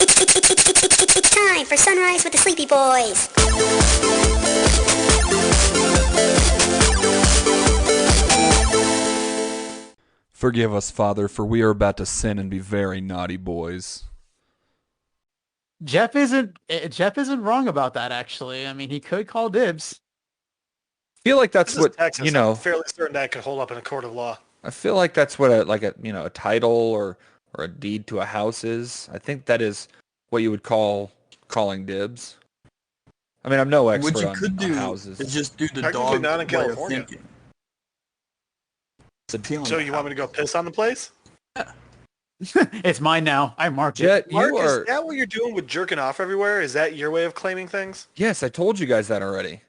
It's time for Sunrise with the Sleepy Boys. Forgive us, Father, for we are about to sin and be very naughty boys. Jeff isn't wrong about that, actually. I mean, he could call dibs. I feel like that's This is what, Texas. I'm fairly certain that could hold up in a court of law. I feel like that's what a title or a deed to a house is. I think that is what you would call calling dibs. I mean, I'm no What expert you on could do houses. is just do the Technically dog not in way of California. thinking. It's appealing So to you want me to go piss on the place? It's mine now. I marked it. Jet, Mark, you are... is that what you're doing with jerking off everywhere? Is that your way of claiming things? Yes, I told you guys that already.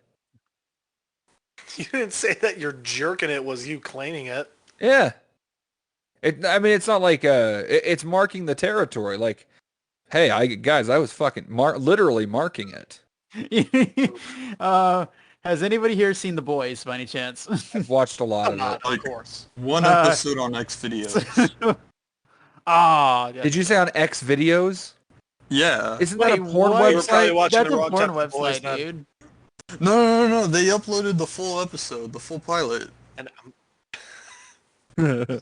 You didn't say that you're jerking it was you claiming it. Yeah. I mean, it's not like it's marking the territory. Like, hey, I was fucking literally marking it. Has anybody here seen The Boys by any chance? I've watched a lot of it. Of course. One episode on X videos. Did you say on X videos? Yeah. Isn't that a porn what? You were probably website? watching That's the a wrong porn type of Boys, website, then. dude. No. They uploaded the full episode, the full pilot. And It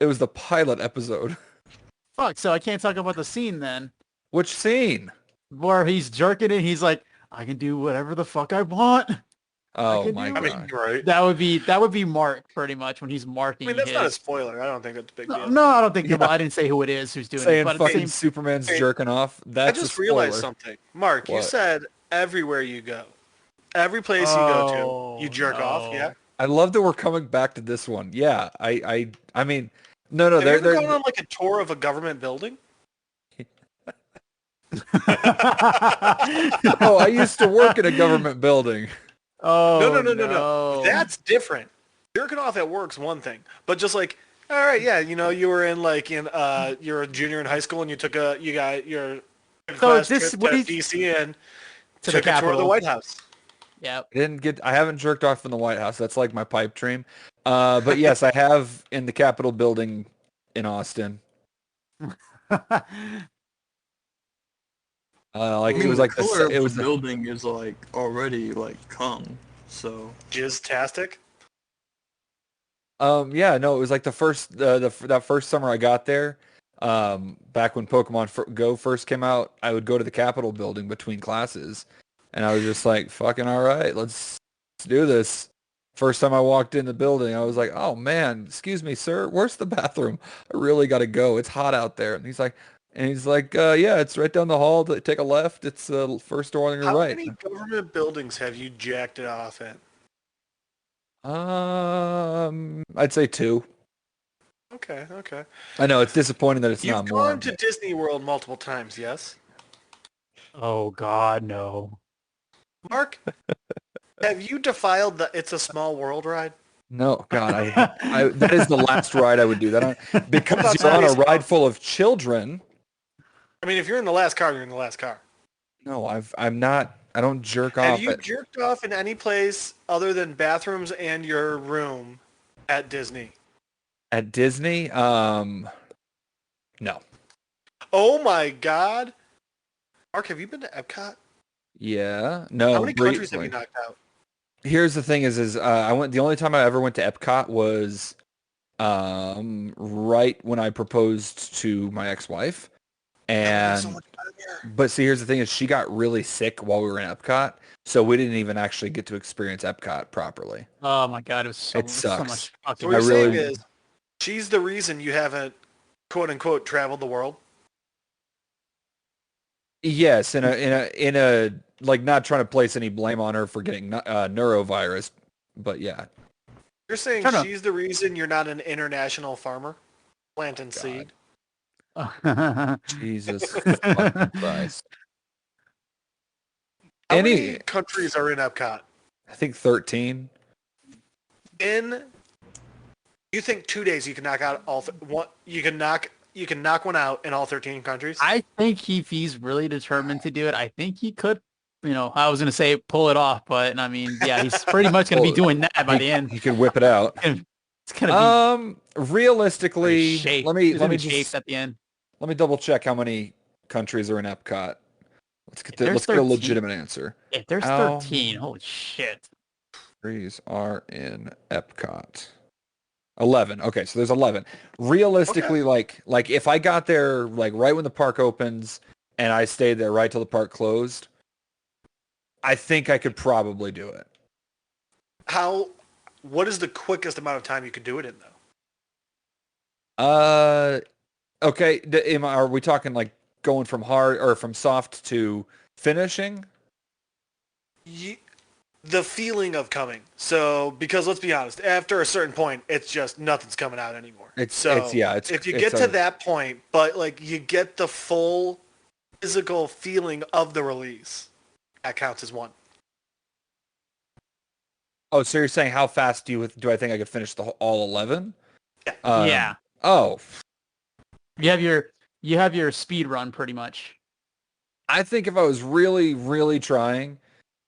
was the pilot episode. Fuck, so I can't talk about the scene then. Which scene? Where he's jerking it, he's like, I can do whatever the fuck I want. Oh my I god. mean, right. That would be Mark pretty much when he's marking. I mean, that's not a his... spoiler. I don't think that's a big deal. No, I don't think. Yeah. I didn't say who it is who's doing Saying it. But fucking Superman's jerking off. I That's just a realized spoiler. something. Mark, you What? said everywhere you go. Every place you go to, you jerk off, yeah? I love that we're coming back to this one. Yeah, I mean, no, Have you they're ever gone on like a tour of a government building? Oh, I used to work in a government building. Oh No. That's different. Jerking off at work's one thing, but just like, all right, yeah, you were in you're a junior in high school and you got your class trip to DC and to took the a tour of the Capitol. White House. Yeah. I haven't jerked off in the White House. That's like my pipe dream. But yes, I have in the Capitol building in Austin. It was like the building is like already like cum, so Jizz-tastic. Yeah, no, it was like the first that first summer I got there. Back when Pokemon Go first came out, I would go to the Capitol building between classes, and I was just like, "Fucking all right, let's do this." First time I walked in the building, I was like, "Oh man, excuse me, sir, where's the bathroom? I really got to go. It's hot out there." And he's like, "Yeah, it's right down the hall. Take a left. It's the first door on your How right." many government buildings have you jacked it off in? I'd say 2. Okay. I know it's disappointing that it's You've not more. gone to Disney World multiple times, yes? Oh God, no. Mark, have you defiled the It's a Small World ride? No, God, I that is the last ride I would do that on because you're on a ride full of children. I mean, if you're in the last car, you're in the last car. No, I'm not. I don't jerk off. Have you jerked off in any place other than bathrooms and your room at Disney? At Disney? No. Oh my God. Mark, have you been to Epcot? Yeah. No. How many countries have briefly. you knocked out? Here's the thing: I went. The only time I ever went to Epcot was right when I proposed to my ex-wife, and So much better there. but see, here's the thing: is she got really sick while we were in Epcot, so we didn't even actually get to experience Epcot properly. Oh my God, it was so, It so sucks. much So fucking. what you're I saying really- is, she's the reason you haven't, quote unquote, traveled the world? Yes, in a like not trying to place any blame on her for getting neurovirus, but yeah. You're saying Shut up. she's the reason you're not an international farmer? Planting seed? Jesus fucking Christ. How Any- many countries are in Epcot? I think 13. You think 2 days you can knock out you can knock one out in all 13 countries? I think if he's really determined to do it, I think he could. I was gonna say pull it off, but I mean, yeah, he's pretty much gonna be doing that by the end. He could whip it out. It's gonna Realistically, be shaped. let me It's gonna be just shaped at the end. Let me double check how many countries are in Epcot. If Let's get a legitimate answer. If there's How 13, holy shit. countries are in Epcot? 11. Okay, so there's 11. Realistically, like if I got there like right when the park opens and I stayed there right till the park closed, I think I could probably do it. What is the quickest amount of time you could do it in, though? Okay. Are we talking like going from hard or from soft to finishing? The feeling of coming. So, because let's be honest, after a certain point, it's just nothing's coming out anymore. If you get to that point, but like you get the full physical feeling of the release, that counts as one. Oh, so you're saying how fast do I think I could finish all 11? Yeah. Yeah. Oh, You have your speed run pretty much. I think if I was really, really trying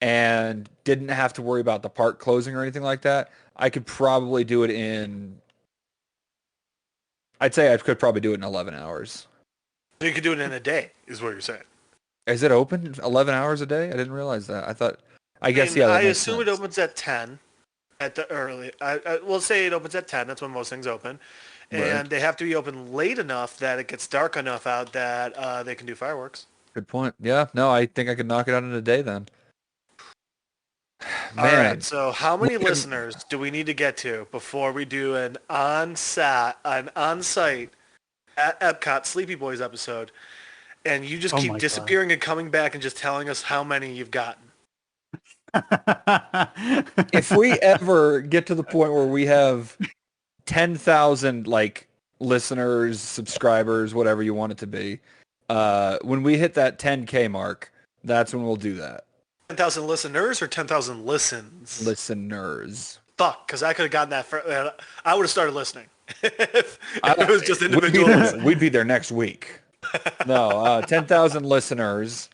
and didn't have to worry about the park closing or anything like that, I could probably do it I'd say I could probably do it in 11 hours. You could do it in a day, is what you're saying. Is it open 11 hours a day? I didn't realize that. I guess, mean, yeah, that I makes assume sense. it opens at 10 at the early. We'll say it opens at 10. That's when most things open. And Right. they have to be open late enough that it gets dark enough out that they can do fireworks. Good point. Yeah, no, I think I could knock it out in a day then. All right, Man, so how many listeners do we need to get to before we do an on-site at Epcot Sleepy Boys episode, and you just Oh keep my disappearing and coming back and just telling us how many you've gotten? if we ever get to the point where we have 10,000 like listeners, subscribers, whatever you want it to be, when we hit that 10K mark, that's when we'll do that. 10,000 listeners or 10,000 listens? Listeners. Fuck, because I could have gotten that. I would have started listening if it was just individual. We'd be there next week. No, 10,000 listeners,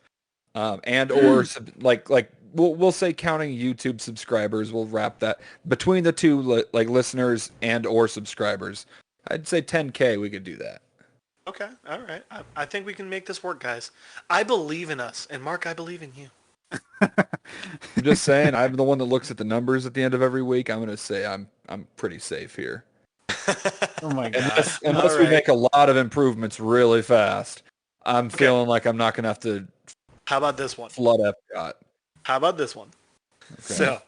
and or like we'll say counting YouTube subscribers. We'll wrap that between the two like listeners and or subscribers. I'd say 10K. We could do that. Okay, all right. I think we can make this work, guys. I believe in us, and Mark, I believe in you. I'm just saying, I'm the one that looks at the numbers at the end of every week. I'm gonna say I'm pretty safe here. Oh my god. Unless we make a lot of improvements really fast, I'm feeling like I'm not gonna have to. How about this one? Flood Epcot. How about this one? Okay. So,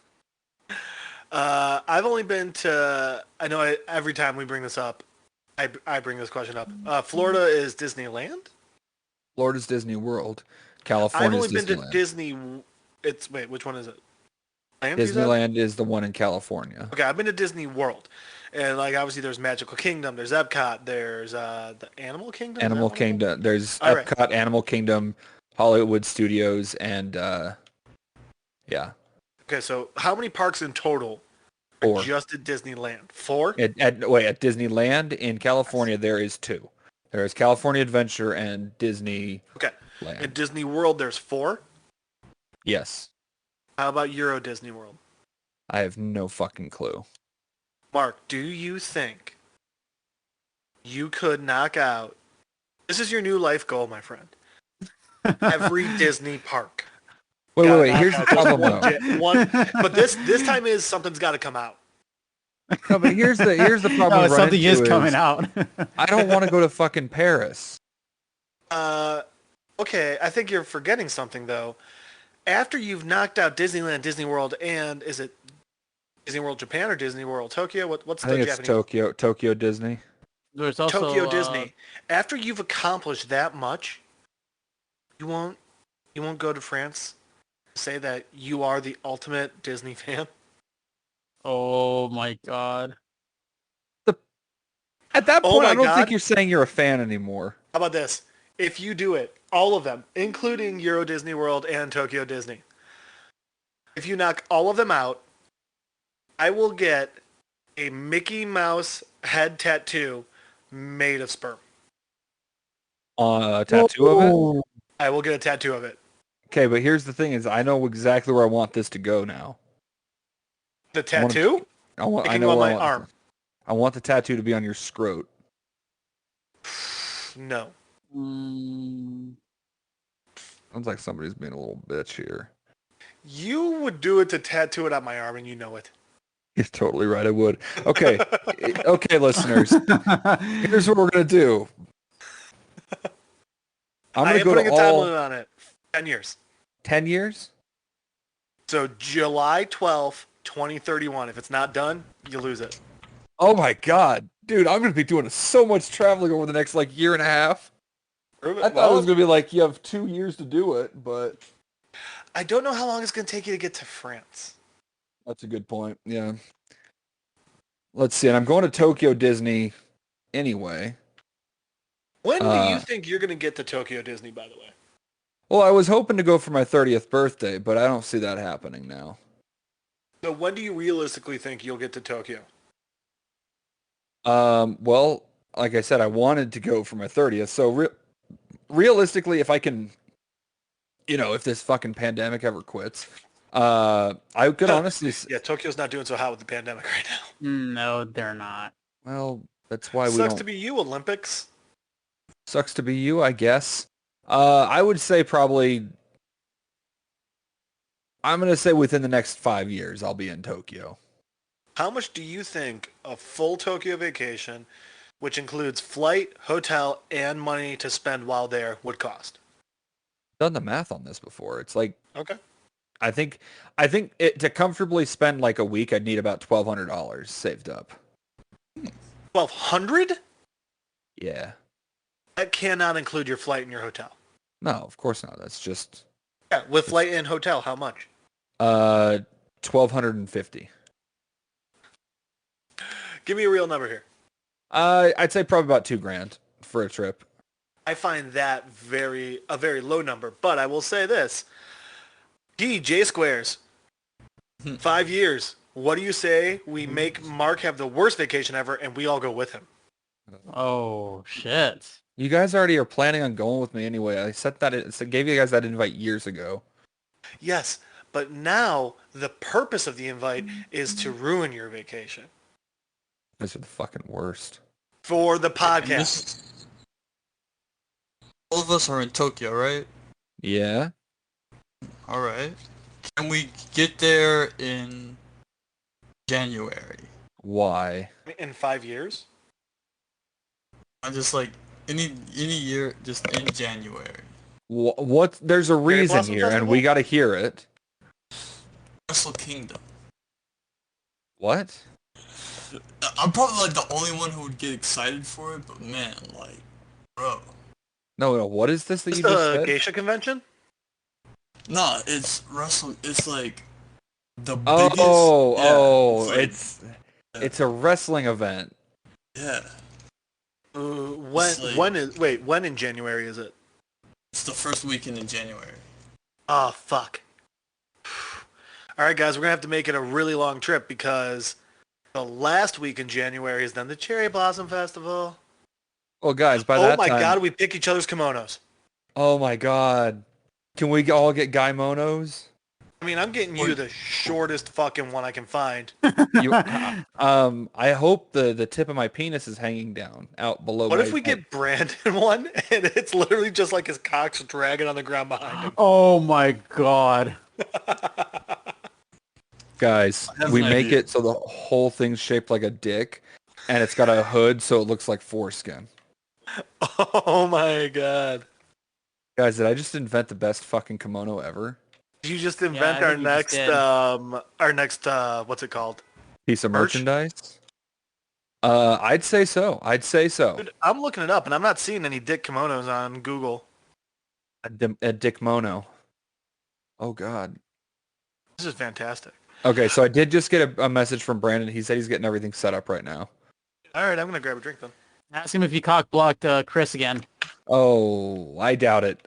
I've only been to. I know every time we bring this up, I bring this question up. Florida is Disneyland. Florida's Disney World. I've California's only been to Disneyland. Disney. Which one is it? Disneyland is the one in California. Okay, I've been to Disney World, and like obviously there's Magical Kingdom, there's Epcot, there's the Animal Kingdom. Animal Kingdom. There's All right. Epcot, Animal Kingdom, Hollywood Studios, and yeah. Okay, so how many parks in total are 4. just at Disneyland? 4? At Disneyland in California, there is 2. There is California Adventure and Disney. Okay. Land. At Disney World, there's 4. Yes. How about Euro Disney World? I have no fucking clue. Mark, do you think you could knock out? This is your new life goal, my friend. Every Disney park. Wait. Here's the problem, though. But this time is something's got to come out. No, but here's the problem. No, something is coming out. I don't want to go to fucking Paris. Okay, I think you're forgetting something though. After you've knocked out Disneyland, Disney World, and is it Disney World Japan or Disney World Tokyo? What's I the think Japanese? it's Tokyo Disney. There's also Tokyo Disney. After you've accomplished that much, you won't go to France to say that you are the ultimate Disney fan. Oh my god. At that Oh point, my I don't God. think you're saying you're a fan anymore. How about this? If you do it, all of them, including Euro Disney World and Tokyo Disney, if you knock all of them out, I will get a Mickey Mouse head tattoo made of sperm. A tattoo of it? I will get a tattoo of it. Okay, but here's the thing: is I know exactly where I want this to go now. The tattoo? I want. I Making know on where my I want. arm. I want the tattoo to be on your scrot. No. Sounds like somebody's being a little bitch here. You would do it to tattoo it on my arm, and you know it. You're totally right. I would. Okay. Okay, listeners. Here's what we're going to do. I'm I going to am go putting to a time all limit on it. 10 years. 10 years? So July 12th, 2031. If it's not done, you lose it. Oh my God. Dude, I'm going to be doing so much traveling over the next year and a half. Prove it. I thought it was going to be you have 2 years to do it, but I don't know how long it's going to take you to get to France. that's a good point. Yeah. Let's see. And I'm going to Tokyo Disney anyway. When do you think you're going to get to Tokyo Disney, by the way? Well, I was hoping to go for my 30th birthday, but I don't see that happening now. So when do you realistically think you'll get to Tokyo? Well, like I said, I wanted to go for my 30th. So realistically, if I can, if this fucking pandemic ever quits, I could honestly... Yeah, Tokyo's not doing so hot with the pandemic right now. No, they're not. Well, that's why Sucks to be you, Olympics. Sucks to be you, I guess. I would say probably... I'm going to say within the next 5 years, I'll be in Tokyo. How much do you think a full Tokyo vacation, which includes flight, hotel, and money to spend while there, would cost? Done the math on this before. It's like... Okay. I think to comfortably spend a week, I'd need about $1,200 saved up. 1,200? Yeah. That cannot include your flight and your hotel. No, of course not. That's just... Yeah, with flight and hotel, how much? 1,250. Give me a real number here. I'd say probably about $2,000 for a trip. I find that a very low number, but I will say this. J Squares, 5 years. What do you say we make Mark have the worst vacation ever and we all go with him? Oh, shit. You guys already are planning on going with me anyway. I gave you guys that invite years ago. Yes, but now the purpose of the invite is to ruin your vacation. These are the fucking worst. For the podcast. All of us are in Tokyo, right? Yeah. All right. Can we get there in January? Why? In 5 years? I'm just any year, just in January. What? There's a reason Blossom here, and Festival? we got to hear it. Wrestle Kingdom. What? I'm probably the only one who would get excited for it, but man, bro. No. What is this that Is you this just the said? geisha convention? Nah, it's wrestle. It's the biggest. Oh, yeah, it's a wrestling event. Yeah. When in January is it? It's the first weekend in January. Oh, fuck. All right, guys, we're going to have to make it a really long trip because the last week in January is then the Cherry Blossom Festival. Well, guys, by that time... Oh, my God, we pick each other's kimonos. Oh, my God. Can we all get guy monos? I mean, I'm getting you the shortest fucking one I can find. I hope the tip of my penis is hanging down out below. What if we get Brandon one and it's literally just like his cock's dragging on the ground behind him? Oh my God. Guys, we make it so the whole thing's shaped like a dick, and it's got a hood so it looks like foreskin. Oh my God. Guys, did I just invent the best fucking kimono ever? Did you just invent our next what's it called? Piece of Merch? merchandise? I'd say so. Dude, I'm looking it up and I'm not seeing any dick kimonos on Google. A dick mono. Oh, God. This is fantastic. Okay, so I did just get a message from Brandon. He said he's getting everything set up right now. All right, I'm going to grab a drink then. Ask him if he cock blocked Chris again. Oh, I doubt it.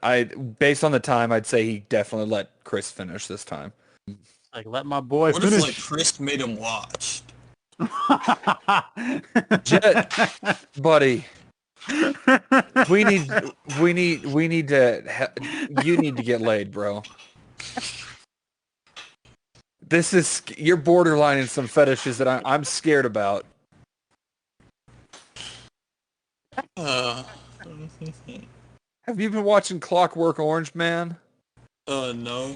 Based on the time, I'd say he definitely let Chris finish this time. Let my boy What finish. if Chris made him watch? Jet, buddy. You need to get laid, bro. You're borderline in some fetishes that I'm scared about. Have you been watching Clockwork Orange, man? No.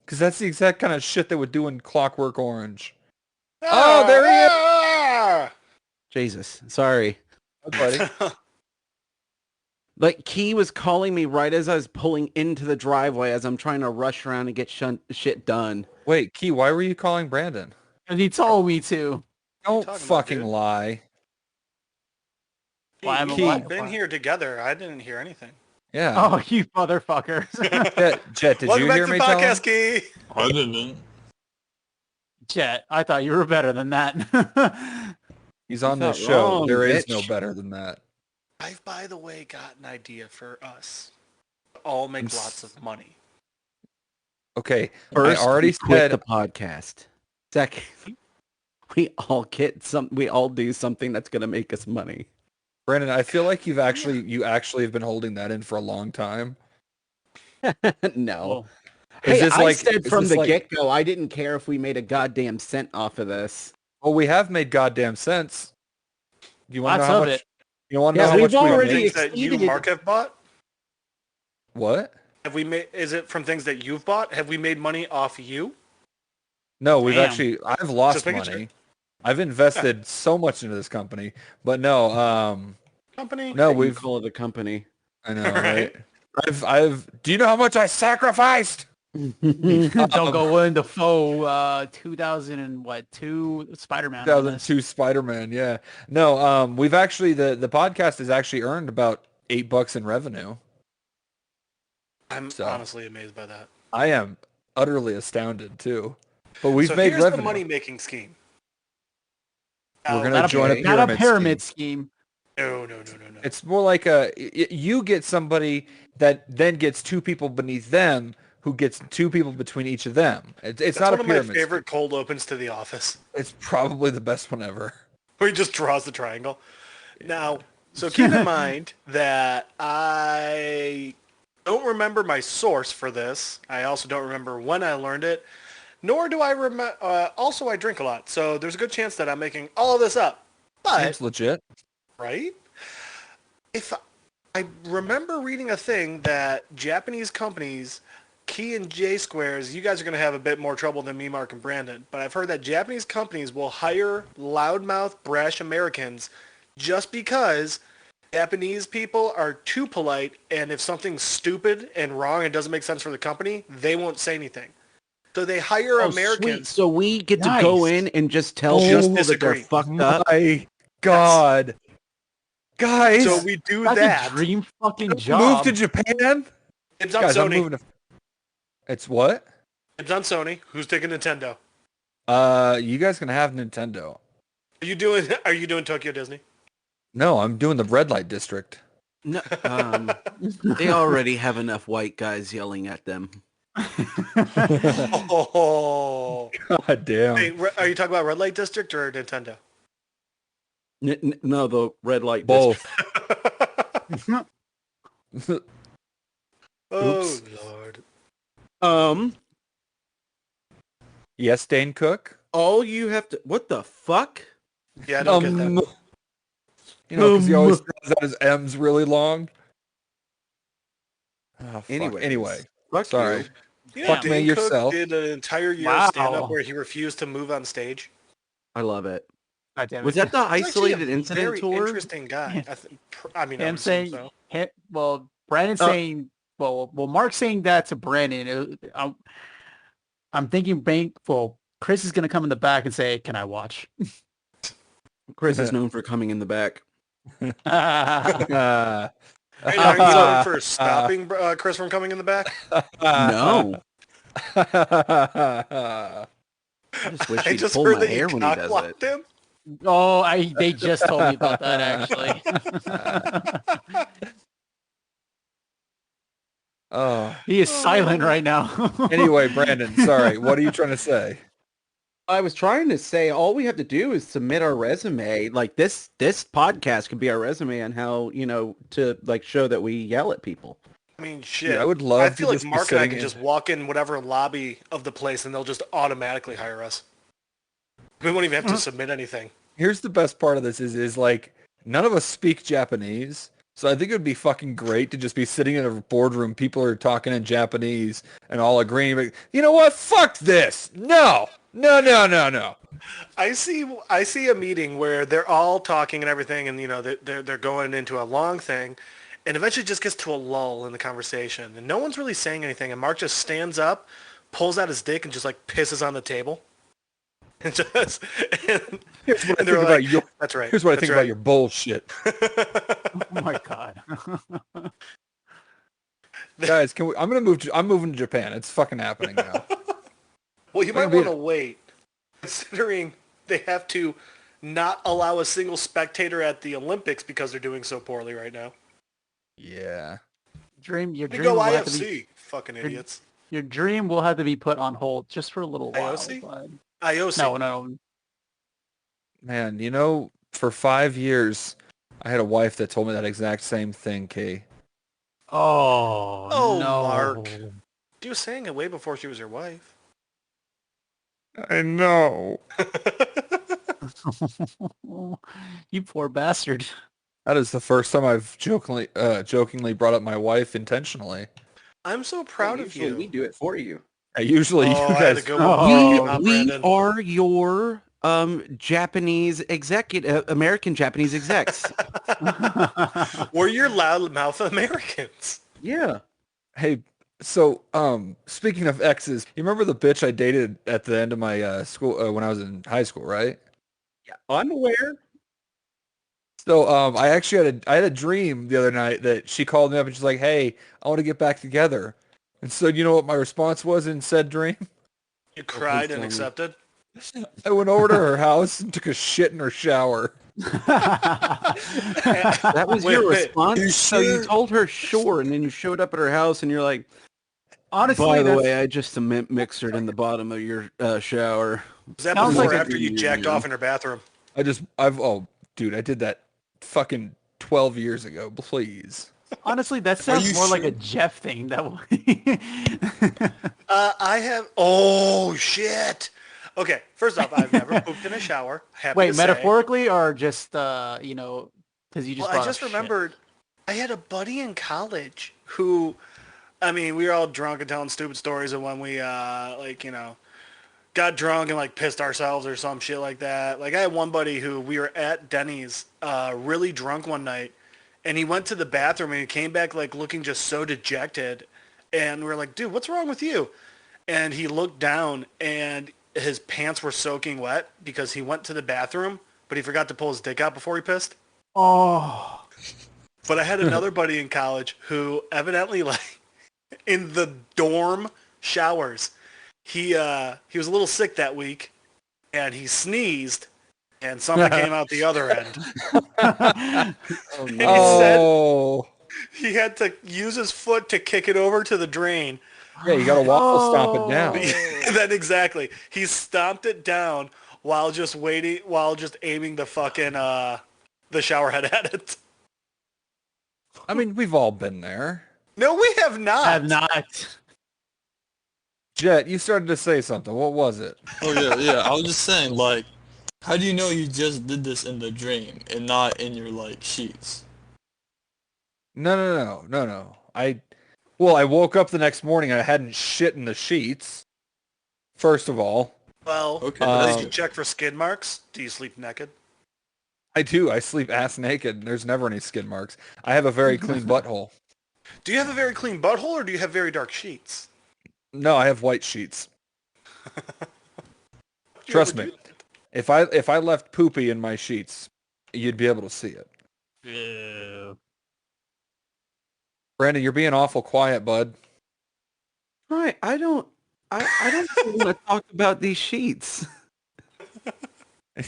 Because that's the exact kind of shit they would do in Clockwork Orange. Oh, there he is. Ah! Jesus, sorry. Oh, buddy. Like, Key was calling me right as I was pulling into the driveway as I'm trying to rush around and get shit done. Wait, Key, why were you calling Brandon? And he told me to. Don't talking about, fucking dude? lie. Why am I We've all lying? been here together. I didn't hear anything. Yeah. Oh, you motherfucker. Jet, did Welcome you back hear to me the tell him? podcast, Key. I didn't. Jet, I thought you were better than that. He's on You're this not show. wrong, There is bitch. no better than that. I've, by the way, got an idea for us. All make lots of money. Okay, First, I already we quit said the podcast. Second, we all do something that's gonna make us money. Brandon, I feel like you actually have been holding that in for a long time. No. Well, Is Hey, this I like- said is from this the like- get-go, I didn't care if we made a goddamn cent off of this. Well, we have made goddamn sense. You want to lots know how of much? it. You want to Yeah, know how we've much we already made? Things that you, exceeded it. Mark, have bought? What? Have we made? Is it from things that you've bought? Have we made money off you? No, we've Damn. actually. I've lost Just making money. sure. I've invested so much into this company, but no. Company? No, You we've. call it a company. I know, Right. right? I've. Do you know how much I sacrificed? Don't go into faux 2002 Spider-Man. on this. 2002 Spider-Man. Yeah. No. We've actually the podcast has actually earned about $8 in revenue. I'm So. honestly amazed by that. I am utterly astounded too. But we've So made here's revenue. the money-making scheme. We're gonna Not a, join a not a pyramid pyramid scheme. No. It's more like you get somebody that then gets two people beneath them who gets two people between each of them. It's That's not one a of my pyramid. favorite cold opens to The Office, scheme. It's probably the best one ever. where he just draws the triangle. Now, so keep in mind that I don't remember my source for this. I also don't remember when I learned it, nor do I remember. Also, I drink a lot, so there's a good chance that I'm making all of this up. But Seems legit. right? If I remember reading a thing that Japanese companies, Key and J Squares, you guys are going to have a bit more trouble than me, Mark, and Brandon, but I've heard that Japanese companies will hire loudmouth, brash Americans just because Japanese people are too polite, and if something's stupid and wrong and doesn't make sense for the company, they won't say anything. So they hire Oh, Americans. sweet. So we get to go Nice. in and just tell Just people that they're disagree. fucked up. My God, guys, So we do That's that. a dream fucking move job. to Japan. It's on Guys, I'm Sony. moving to. It's what? It's on Sony. Who's taking Nintendo? You guys can have Nintendo. Are you doing Tokyo Disney? No, I'm doing the red light district. No, they already have enough white guys yelling at them. Oh. God damn. Hey, are you talking about Red Light District or Nintendo? No, the red light. Both. Oh, Oops. Lord. Yes, Dane Cook. All you have to. What the fuck? Yeah, I don't get that. You know, because he always says that his M's really long. Oh, fuck. Anyways. Anyway, Fuck sorry. you. You know, Fuck me Dane Cook yourself. did an entire year Wow. of stand-up where he refused to move on stage. I love it. God damn it. Was that the He's actually isolated a incident very tour? interesting guy. I mean, I him would assume saying, so. well, Brandon saying, well, Mark saying that to Brandon. I'm thinking, Chris is gonna come in the back and say, "Can I watch?" Chris is known for coming in the back. Uh, And are you known for stopping Chris from coming in the back? No. I just wish I he'd just pull heard my that hair you when he does it. cock-blocked him. Oh, they just told me about that actually. Oh. He is silent right now. Anyway, Brandon, sorry. What are you trying to say? I was trying to say all we have to do is submit our resume. Like this podcast could be our resume on how, to like show that we yell at people. I mean, shit. Yeah, I would love I to feel like just be Mark and I sitting could in- just walk in whatever lobby of the place and they'll just automatically hire us. We won't even have to submit anything. Here's the best part of this is like none of us speak Japanese, So I think it would be fucking great to just be sitting in a boardroom. People are talking in Japanese and all agreeing. But you know what? Fuck this. No. No, no, no, no. I see a meeting where they're all talking and everything, and they're going into a long thing, and eventually just gets to a lull in the conversation, and no one's really saying anything, and Mark just stands up, pulls out his dick, and just like pisses on the table, and just and, Here's what I and they're think like, about your. "That's right. Here's what I that's think right. about your bullshit, Oh my god. guys. Can we? I'm gonna move. I'm moving to Japan. It's fucking happening now. Well, you I'm might gonna be want to wait, considering they have to not allow a single spectator at the Olympics because they're doing so poorly right now. Yeah. Your They dream go will have to be IFC, fucking idiots. your dream will have to be put on hold just for a little while. IOC? But IOC. no. Man, for 5 years, I had a wife that told me that exact same thing, Kay. Oh, no. Mark. She was saying it way before she was your wife. I know. You poor bastard. That is the first time I've jokingly brought up my wife intentionally. I'm so proud of Usually you. we do it for you. Usually Oh, you I had guys. a good one. Came out, We Brandon. are your Japanese American Japanese execs. We're your loudmouth Americans. Yeah. Hey, so speaking of exes, you remember the bitch I dated at the end of my school when I was in high school, right? Yeah. I'm aware. So I actually had a dream the other night that she called me up and she's like, "Hey, I want to get back together." And so you know what my response was in said dream? You cried tell and me. accepted. I went over to her house and took a shit in her shower. That was your response. So you told her sure, and then you showed up at her house, and you're like, Honestly, "By the that's, way, I just cement mixered in the bottom of your shower." Was that Sounds before like or after you jacked off in her bathroom? Oh, dude, I did that fucking 12 years ago. Please. honestly, that sounds you more like a sure? Jeff thing. That I have. Oh shit. Okay, first off, I've never pooped in a shower. Happy Wait, to say. metaphorically or just because you just Well, I brought just up shit? remembered I had a buddy in college who, I mean, we were all drunk and telling stupid stories of when we, got drunk and, pissed ourselves or some shit like that. Like, I had one buddy who we were at Denny's really drunk one night, and he went to the bathroom and he came back, looking just so dejected. And we were like, dude, what's wrong with you? And he looked down, and his pants were soaking wet because he went to the bathroom, but he forgot to pull his dick out before he pissed. Oh, But I had another buddy in college who evidently, in the dorm showers, he was a little sick that week, and he sneezed, and something came out the other end. Oh, And no. he said Oh. he had to use his foot to kick it over to the drain. Yeah, you got to waffle stomp it down. Then exactly, he stomped it down while just aiming the fucking the shower head at it. I mean, we've all been there. No, we have not. I have not. Jet, you started to say something. What was it? Oh yeah. I was just saying, how do you know you just did this in the dream and not in your sheets? No. I woke up the next morning and I hadn't shit in the sheets. First of all, Well, Okay, did you check for skid marks? Do you sleep naked? I do. I sleep ass naked. There's never any skid marks. I have a very clean butthole. Do you have a very clean butthole, or do you have very dark sheets? No, I have white sheets. You Trust ever me. do that? If I left poopy in my sheets, you'd be able to see it. Ew. Brandon, you're being awful quiet, bud. Right. I don't want to talk about these sheets.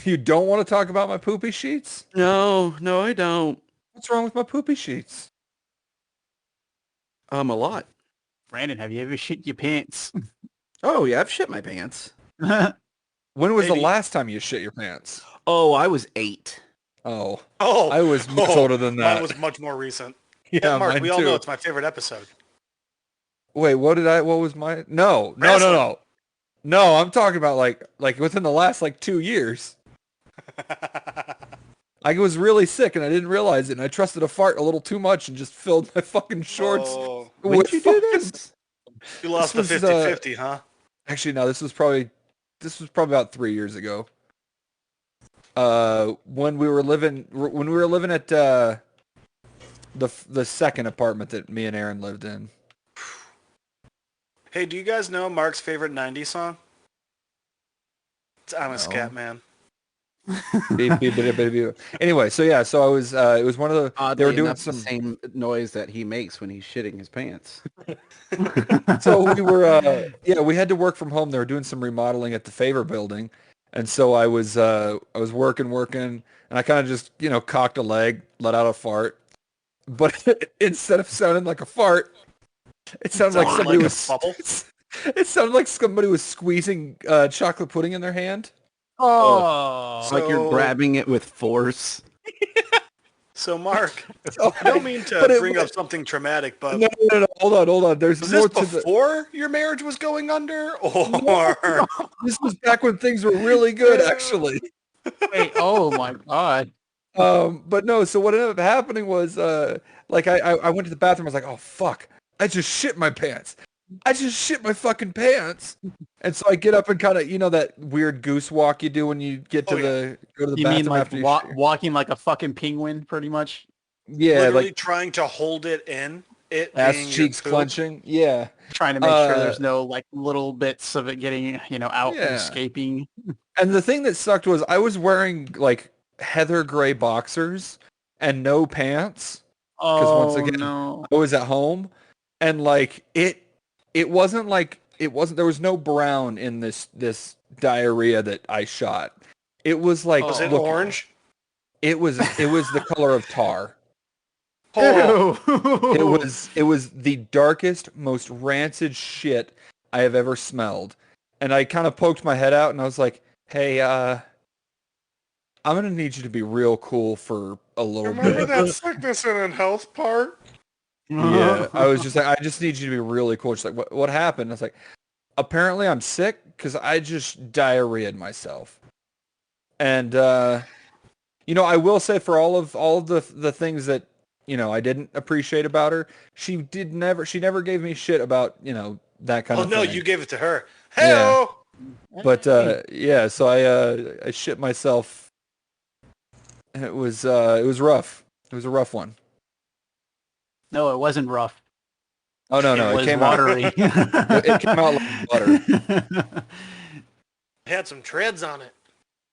You don't want to talk about my poopy sheets? No, I don't. What's wrong with my poopy sheets? A lot. Brandon, have you ever shit your pants? Oh yeah, I've shit my pants. When was the Maybe. last time you shit your pants? Oh, I was 8. Oh, Oh, I was much older than that. Mine was much more recent. Yeah, Mark, mine we all too. know it's my favorite episode. Wait, what was my? No. Wrestling. No, I'm talking about like within the last 2 years. I was really sick and I didn't realize it, and I trusted a fart a little too much and just filled my fucking shorts. Oh, When did you do fucking- this? you lost This the was, 50-50, huh? Actually, no, this was probably about 3 years ago. When we were living at the second apartment that me and Aaron lived in. Hey, do you guys know Mark's favorite 90s song? It's I'm a No. Scat Man. Beep, beep, beep, beep, beep. Anyway, so yeah, so I was it was one of the Oddly they were doing enough, some the same noise that he makes when he's shitting his pants. so we were we had to work from home. They were doing some remodeling at the Favor building. And so I was working and I kind of just, cocked a leg, let out a fart. But instead of sounding like a fart, it sounded like somebody was bubble. it sounded like somebody was squeezing chocolate pudding in their hand. Oh. Like you're grabbing it with force. So Mark, So I don't mean but to it bring was- up something traumatic, but No, hold on. There's was more this to the. before your marriage was going under, or This was back when things were really good, actually. Wait, oh my god. But no. So what ended up happening was, like I went to the bathroom. I was like, oh fuck, I just shit my pants. I just shit my fucking pants. And so I get up and kind of, that weird goose walk you do when you get to go to the You bathroom mean like after you shit. walking like a fucking penguin, pretty much? Yeah, literally like trying to hold it in? It ass being cheeks your poop? clenching. Yeah. Trying to make sure there's no like little bits of it getting, out and Yeah. escaping. And the thing that sucked was I was wearing like heather gray boxers and no pants. Because once Oh again, no. I was at home, and like it wasn't there was no brown in this diarrhea that I shot. It was like Was it look, orange? It was the color of tar. Oh, Ew. It was the darkest, most rancid shit I have ever smelled. And I kind of poked my head out and I was like, "Hey, I'm gonna need you to be real cool for a little remember bit." that sickness and health part? Yeah, I was just like, I just need you to be really cool. She's like, what happened? I was like, apparently I'm sick because I just diarrheaed myself. And I will say for all of the things that I didn't appreciate about her, she never gave me shit about that kind Oh of no, thing. you gave it to her. Yeah. Hey, But yeah, so I shit myself. It was rough. It was a rough one. No, it wasn't rough. Oh no, It it was came out. watery. It came out like butter. it had some treads on it.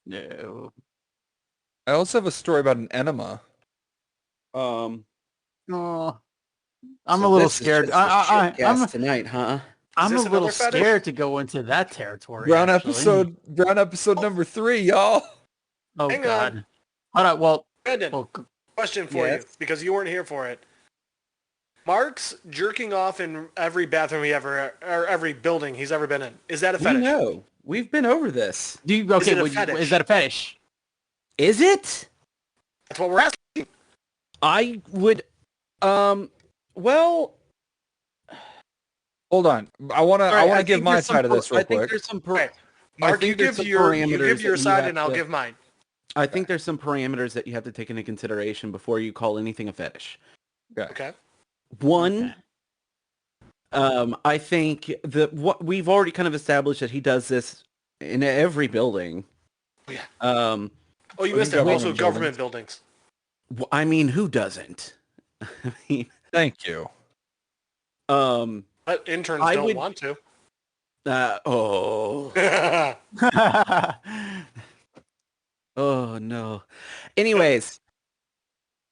No. I also have a story about an enema. Oh, I'm So a little this is scared. just a shit I'm cast tonight, huh? I'm a this little another fetish? scared to go into that territory. Brown actually. episode number 3, y'all. Oh Hang god. on. Hold on. Well, Brandon, question for you, because you weren't here for it. Mark's jerking off in every bathroom or every building he's ever been in. Is that a We fetish? know. We've been over this. do you, okay? it a Is fetish? that a fetish? Is it? That's what we're asking. I would, well, Hold on. I want to give my side of this real I think quick. there's some Okay. Mark, you think there's give some your parameters that you side have and I'll to- give mine. I think there's some parameters that you have to take into consideration before you call anything a fetish. Okay. One, I think what we've already kind of established that he does this in every building. Yeah. Oh, you missed it. Also, government buildings. I mean, who doesn't? I mean, Thank you. But interns I don't would- want to. oh, oh no. Anyways,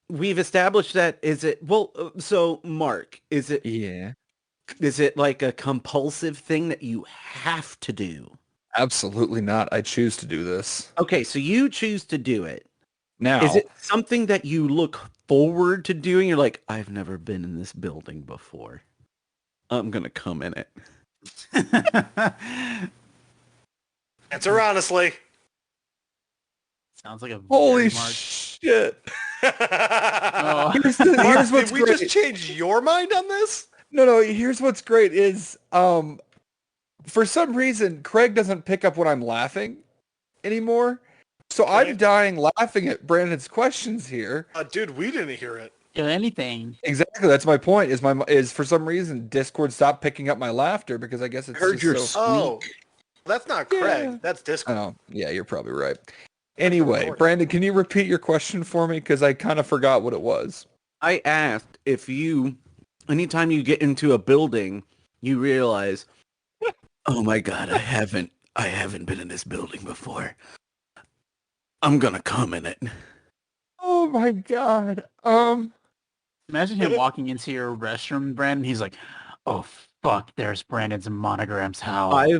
we've established that. So Mark, Yeah. is it like a compulsive thing that you have to do? Absolutely not. I choose to do this. Okay, so you choose to do it. Now, Is it something that you look forward to doing? You're like, I've never been in this building before. I'm going to come in it. Answer honestly. Sounds like a holy very Mark. shit. Oh. Here's Mark, what's did we great. just change your mind on this? No, here's what's great is for some reason Craig doesn't pick up when I'm laughing anymore. So I'm dying laughing at Brandon's questions here. Dude, we didn't hear it. Anything. Exactly, that's my point. Is for some reason Discord stopped picking up my laughter because I guess it's Heard your just so. Oh, that's not Craig. Yeah. That's Discord. Oh, yeah, you're probably right. Anyway, Brandon, can you repeat your question for me? Because I kind of forgot what it was. I asked if anytime you get into a building, you realize, oh my God, I haven't been in this building before. I'm gonna come in it. Oh my God. Imagine him walking into your restroom, Brandon. He's like, "Oh fuck, there's Brandon's monogram's house." Fuck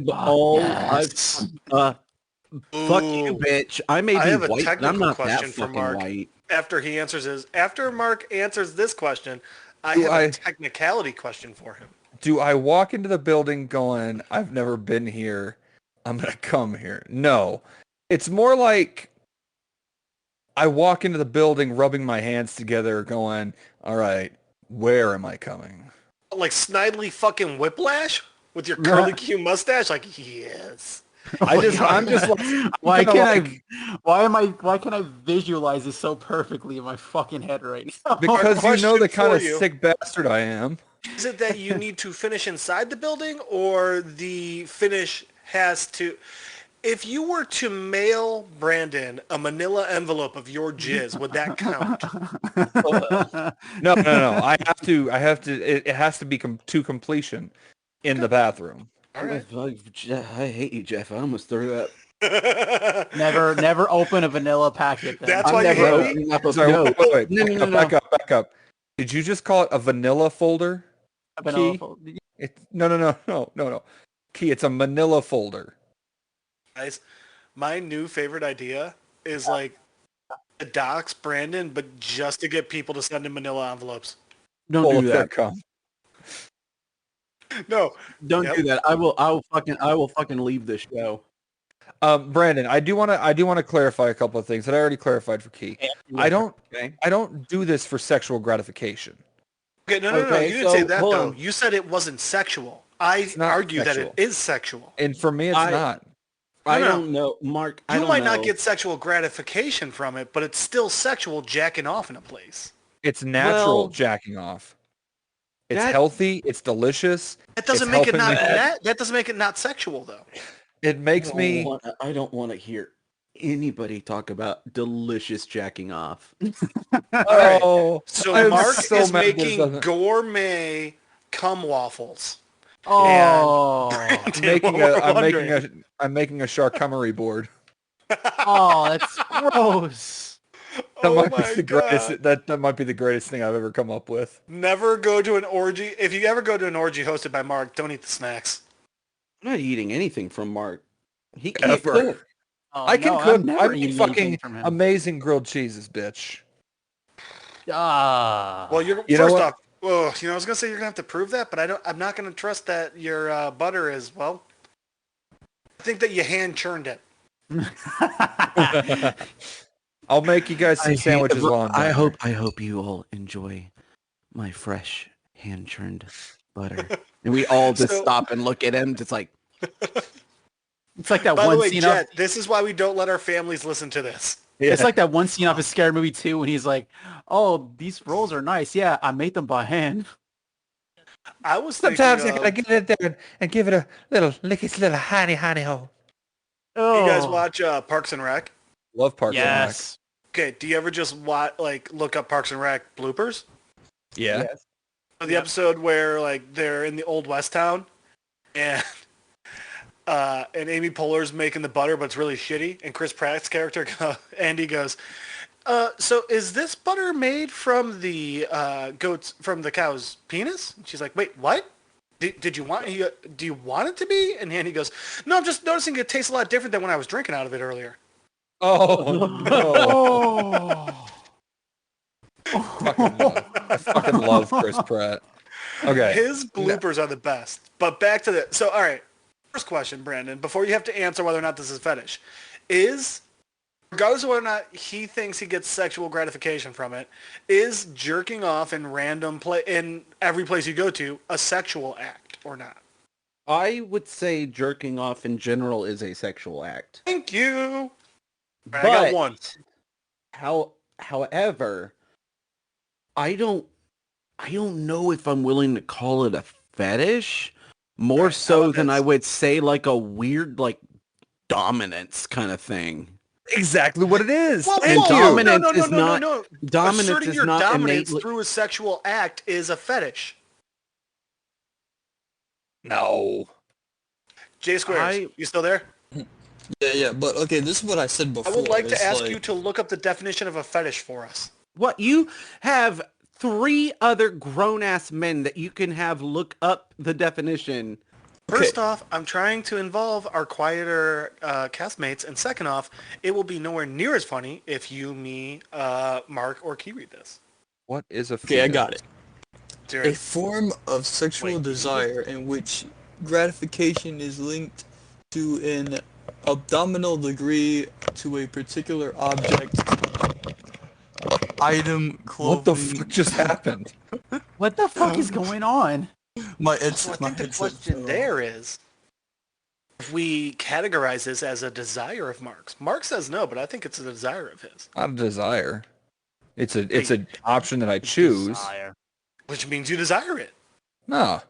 you, bitch. I may I be have a white, but I'm technical not that question for fucking Mark. white. After Mark answers this question, I have a technicality question for him. Do I walk into the building going, I've never been here, I'm going to come here? No. It's more like I walk into the building rubbing my hands together going, all right, where am I coming? Like Snidely fucking Whiplash with your curly Q mustache? Like, yes. I'm just like, why can't I visualize this so perfectly in my fucking head right now? Because you know the kind of you. sick bastard I am. Is it that you need to finish inside the building, or the finish has to... If you were to mail Brandon a manila envelope of your jizz, would that count? No. I have to. It has to be to completion in the bathroom. All right. I hate you, Jeff. I almost threw up. Never open a vanilla packet. Then. That's I'm why you never hate me? opening up a Sorry, wait. No. Back up. Did you just call it a vanilla folder? A vanilla Key? folder. No. Key, it's a manila folder. Guys, my new favorite idea is like to dox Brandon, but just to get people to send him manila envelopes. Don't do that. No. Don't do that. I will fucking leave the show. Brandon, I do want to clarify a couple of things that I already clarified for Key. I don't do this for sexual gratification. Okay, no. You didn't say that though. You said it wasn't sexual. I argue that it is sexual. And for me, it's not. I don't know, Mark. You might not get sexual gratification from it, but it's still sexual jacking off in a place. It's natural jacking off. It's healthy. It's delicious. That doesn't make it not that doesn't make it not sexual though. It makes me. I don't want to hear anybody talk about delicious jacking off. Oh, so Mark is making gourmet cum waffles. Oh, I'm making a charcuterie board. Oh, that's gross. That might be the greatest thing I've ever come up with. Never go to an orgy. If you ever go to an orgy hosted by Mark, don't eat the snacks. I'm not eating anything from Mark. He can't Ever. cook. Oh, I can no, cook. I'm never I eating make fucking anything from him. amazing grilled cheeses, bitch. Well, You know what? I was gonna say you're gonna have to prove that, but I'm not gonna trust that your butter is well. I think that you hand churned it. I'll make you guys some sandwiches while I'm down I hope you all enjoy my fresh hand churned butter. And we all just stop and look at him, just like. It's like that By one the way, scene Jet, this is why we don't let our families listen to this. Yeah. It's like that one scene off a scary movie too, when he's like, "Oh, these rolls are nice. Yeah, I made them by hand." I was Sometimes I thinking gotta get it there and give it a little honey hole. Oh, you guys watch Parks and Rec? Love Parks and Rec. yes. Okay, do you ever just look up Parks and Rec bloopers? Yeah. Yes. The episode where they're in the old West town, and Amy Poehler's making the butter, but it's really shitty. And Chris Pratt's character, Andy, goes, "So is this butter made from the cow's penis?" And she's like, "Wait, what? Do you want it to be?" And Andy goes, "No, I'm just noticing it tastes a lot different than when I was drinking out of it earlier." Oh no! I fucking love Chris Pratt. Okay. His bloopers are the best. But back to the... So, all right. First question, Brandon, before you have to answer whether or not this is fetish, is, regardless of whether or not he thinks he gets sexual gratification from it, is jerking off in in every place you go to a sexual act or not? I would say jerking off in general is a sexual act. Thank you. I got one. However, I don't know if I'm willing to call it a fetish. More Right, how so about than I this? would say like a weird like dominance kind of thing. Exactly what it is. Whoa, Thank And you. dominance no, is not dominance Asserting is your not dominance innately. through a sexual act is a fetish. No. J Squares, I you still there? Yeah, but okay, this is what I said I before. would like to It's ask like, you to look up the definition of a fetish for us. What you have 3 other grown ass men that you can have look up the definition. First okay, off, I'm trying to involve our quieter castmates, and second off, it will be nowhere near as funny if you, me, Mark, or Key read this. What is a okay, I fetus? got it. Jerry, A form of sexual Wait. desire in which gratification is linked to an abdominal degree to a particular object, item, What the clothing. fuck just happened? What the fuck is going on? so I My think the headset question fell there off. is if we categorize this as a desire of Mark's. Mark says no, but I think it's a desire of his, Not a desire. It's an option that I choose. Desire. which means you desire it. No,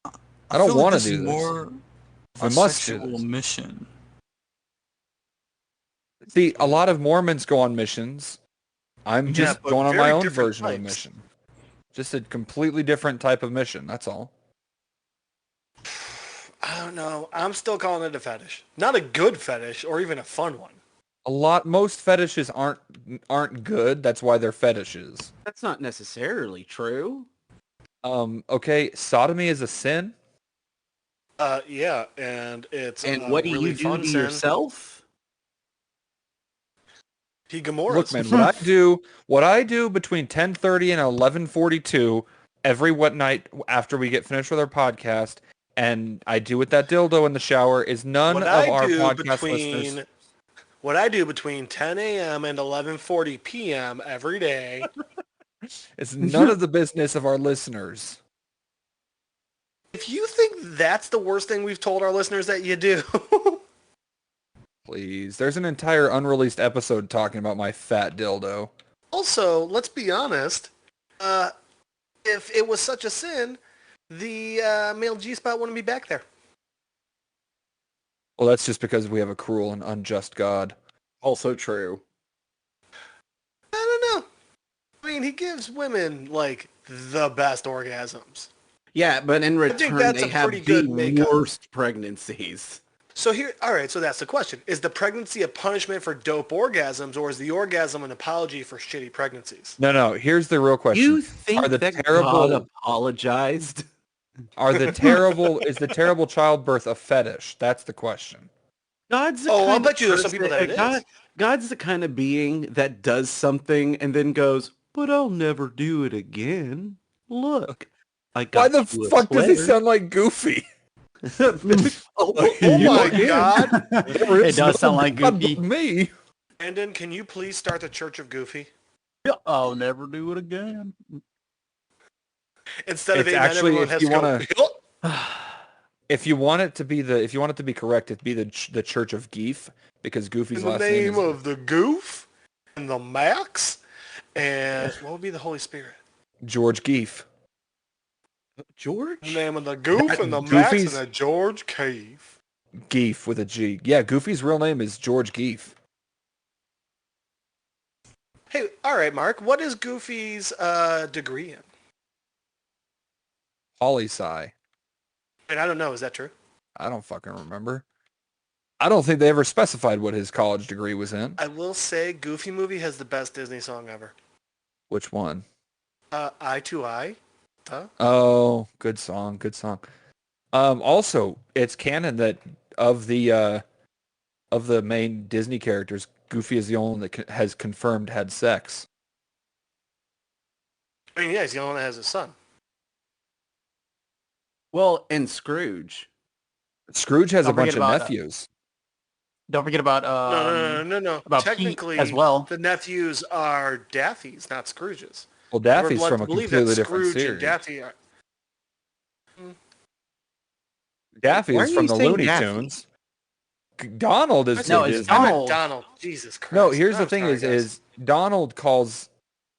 I I don't feel like want to this is do this. more I a must do sexual this. mission. See, a lot of Mormons go on missions. I'm just but going on my very own different version of a types. mission. Just a completely different type of mission. That's all. I don't know. I'm still calling it a fetish. Not a good fetish or even a fun one. Most fetishes aren't good. That's why they're fetishes. That's not necessarily true. Okay, sodomy is a sin. Yeah, and it's And a what do really you do fun to sin. yourself? He Gamoras. Look, man, what I do between 10:30 and 11:42 every night after we get finished with our podcast, and I do with that dildo in the shower is none What of I our do podcast listeners. between what I do between 10 a.m. and 11:40 p.m. every day. It's none of the business of our listeners. If you think that's the worst thing we've told our listeners that you do, Please, there's an entire unreleased episode talking about my fat dildo. also, let's be honest, if it was such a sin, the male G-spot wouldn't be back there. Well, that's just because we have a cruel and unjust God. Also true. I don't know. I mean, he gives women, like, the best orgasms. Yeah, but in think return that's they a have pretty the good makeup. worst pregnancies. So that's the question. Is the pregnancy a punishment for dope orgasms, or is the orgasm an apology for shitty pregnancies? No. Here's the real question: You think Are the that terrible God apologized? is the terrible childbirth a fetish? That's the question. God's the I'll kind bet of you there's some people person- that it is. God's the kind of being that does something and then goes, "But I'll never do it again. Look, I got Why the you a fuck does he sweater." sound like Goofy? Oh my God. It does sound like God Goofy. but me. Brandon, can you please start the Church of Goofy? I'll never do it again. Instead of It's amen, actually, everyone if has you to wanna- go, If you want it to be correct, it'd be the Church of Geef, because Goofy's in the last name name is of the Goof and the Max, and what would be the Holy Spirit? George Geef. George? In the name of the Goof That and the Max and Goofy's- the George Cave. Geef with a G. Yeah, Goofy's real name is George Geef. Hey, all right, Mark. What is Goofy's degree in? Poli-sci. And I don't know. Is that true? I don't fucking remember. I don't think they ever specified what his college degree was in. I will say Goofy movie has the best Disney song ever. Which one? Eye to Eye. Huh? Oh, good song, good song. Also, it's canon that of the main Disney characters, Goofy is the only one that has confirmed had sex. I mean, yeah, he's the only one that has a son. Well, and Scrooge. Scrooge has a Don't forget bunch of about, nephews. Don't forget about No. about Pete Technically, as well. the nephews are Daffy's, not Scrooge's. Well, Daffy's We're led from to a believe completely that different Scrooge and series. Daffy are... Daffy Why is are from you the saying Looney Daffy? Tunes. Donald is No, for it's Disney. I meant Donald. Donald. Jesus Christ. No, here's the I'm thing sorry, is guys. is Donald calls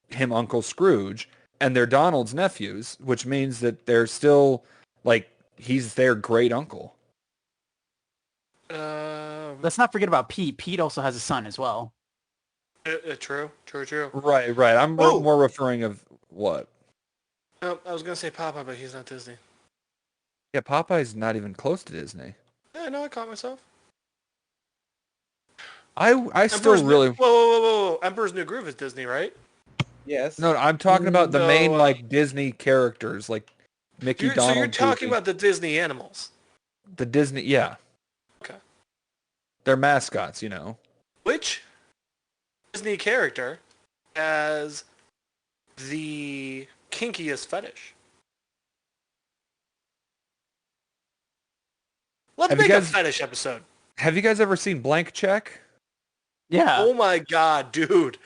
him Uncle Scrooge, and they're Donald's nephews, which means that they're still like he's their great uncle. Let's not forget about Pete. Pete also has a son as well. True. Right. I'm more referring of what? I was gonna say Papa, but he's not Disney. Yeah, Popeye's not even close to Disney. Yeah, no, I caught myself. I still really Whoa! Emperor's New Groove is Disney, right? Yes. no. I'm talking about the So, main like Disney characters, like Mickey, Donald. So you're talking Goofy. about the Disney animals. The Disney, yeah. Okay. They're mascots, you know. Which Disney character has the kinkiest fetish? Let's Have you make a guys- fetish episode. Have you guys ever seen Blank Check? Yeah. Oh my god, dude.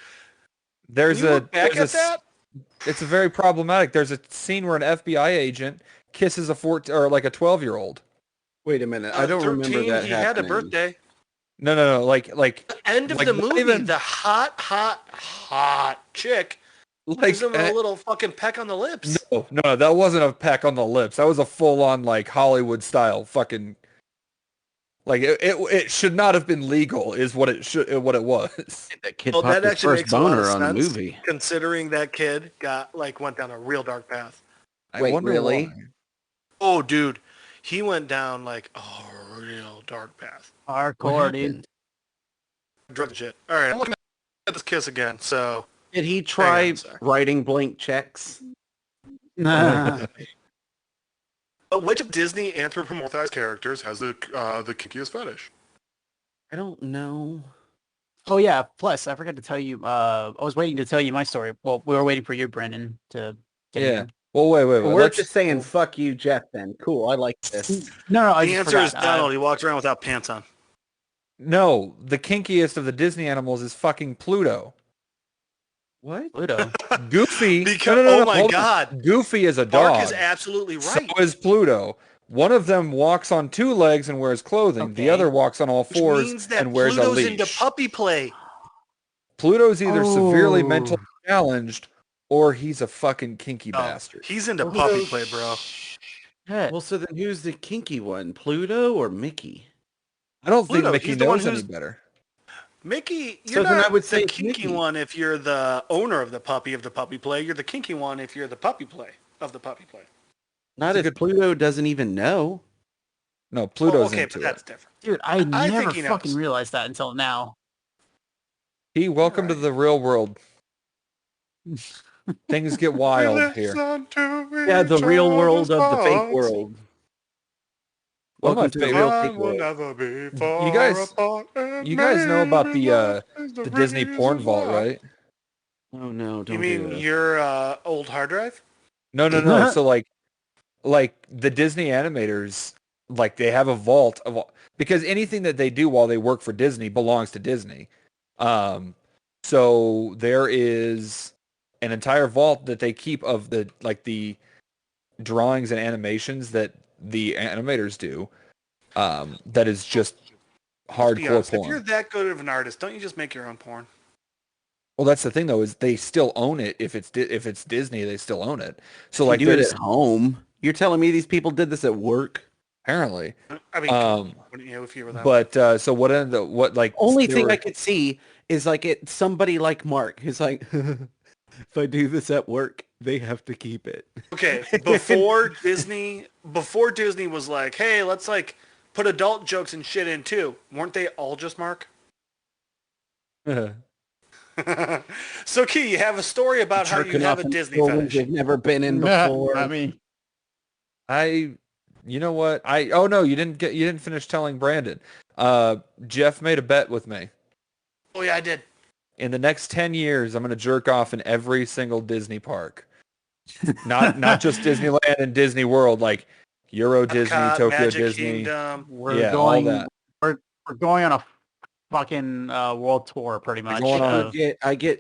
There's Can you a look back there's at a, that? It's a very problematic. There's a scene where an FBI agent kisses a 14 or like a 12-year-old. Wait a minute. I don't 13, remember that he happening. had a birthday. No. Like End of like, the not movie, even- the hot chick gives him a little fucking peck on the lips. no, that wasn't a peck on the lips. That was a full-on like Hollywood style fucking. Like it should not have been legal, is what it was. That kid Well, popped that his actually first makes a lot boner of on the sense, movie. considering that kid went down a real dark path. I Wait, wonder really? why. Oh, dude, he went down like a real dark path. What Hardcore, dude. happened? Drug and shit. All right, I'm looking at this kiss again. So, Did he Hang try on a sec. writing blank checks? Nah. but which Disney anthropomorphized characters has the kinkiest fetish? I don't know. Oh yeah. Plus, I forgot to tell you. I was waiting to tell you my story. Well, we were waiting for you, Brendan, to get Yeah. in. Well, wait. We're Let's just saying fuck you, Jeff, then. Cool, I like this. No, I The just answer is forgot. Donald. He walks around without pants on. No, the kinkiest of the Disney animals is fucking Pluto. What? Pluto. Goofy. Because no, oh my hold on. god, Goofy is a dog. Mark is absolutely So right. is Pluto. One of them walks on two legs and wears clothing. The Okay. other walks on all Which fours means that and wears Pluto's a leash. into puppy play. Pluto's either severely Oh. mentally challenged or he's a fucking kinky Oh, bastard. he's into puppy play, bro. Shit. Well, so then who's the kinky one? Pluto or Mickey? I don't Pluto, think Mickey he's the one knows any who's- better. Mickey, So you're then not I would the say kinky Mickey. one if you're the owner of the puppy play. You're the kinky one if you're the puppy play of the puppy play. Not That's a if good Pluto doesn't even know. No, Pluto's okay, into but that's it. different. Dude, I think never he knows. fucking realized that until now. Welcome to the real world. Things get wild here. Yeah, the real world of the fake world. One of my Welcome to the favorite- real fake world. You guys know about the Disney porn vault, right? Oh no, don't You do mean that. your old hard drive? No. So like the Disney animators, like they have a vault of because anything that they do while they work for Disney belongs to Disney. So there is an entire vault that they keep of the drawings and animations that the animators do. That is just Let's be hardcore honest, if porn. you're that good of an artist, don't you just make your own porn? Well, that's the thing though, is they still own it. If it's Disney, they still own it. So like You do it there's at home. You're telling me these people did this at work? apparently, I mean, wouldn't you if you were that? but so what ended up, what like Only they thing were- I could see is like somebody like Mark who's like, if I do this at work, they have to keep it. Okay, before Disney was like, hey, let's like put adult jokes and shit in too. Weren't they all just Mark? So, Key, you have a story about how you Jerking have off a in Disney buildings fetish. you've never been in before. I mean, you know what? Oh no, you didn't finish telling Brandon. Jeff made a bet with me. Oh yeah, I did. In the next 10 years, I'm going to jerk off in every single Disney park. Not just Disneyland and Disney World, like Euro Disney, Epcot, Tokyo Magic Disney. Kingdom. we're Yeah, all going. that. We're going on a fucking world tour, pretty much. going on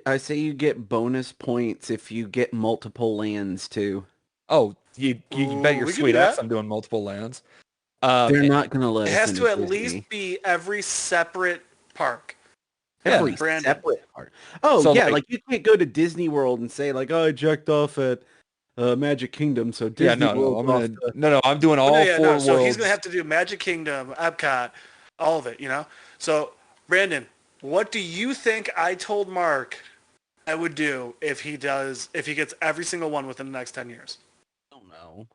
I say you get bonus points if you get multiple lands too. Oh, you bet your we can sweet do ass that. I'm doing multiple lands. They're not going to let It us has into to at Disney. least be every separate park. Every Brandon. separate part. Oh, So, yeah, like- like you can't go to Disney World and say like, oh, I jacked off at Magic Kingdom, so Disney Yeah, no, World's off the... no, I'm doing all four So he's worlds. gonna have to do Magic Kingdom, Epcot, all of it. You know. So Brandon, what do you think I told Mark I would do if he gets every single one within the next 10 years? I don't know.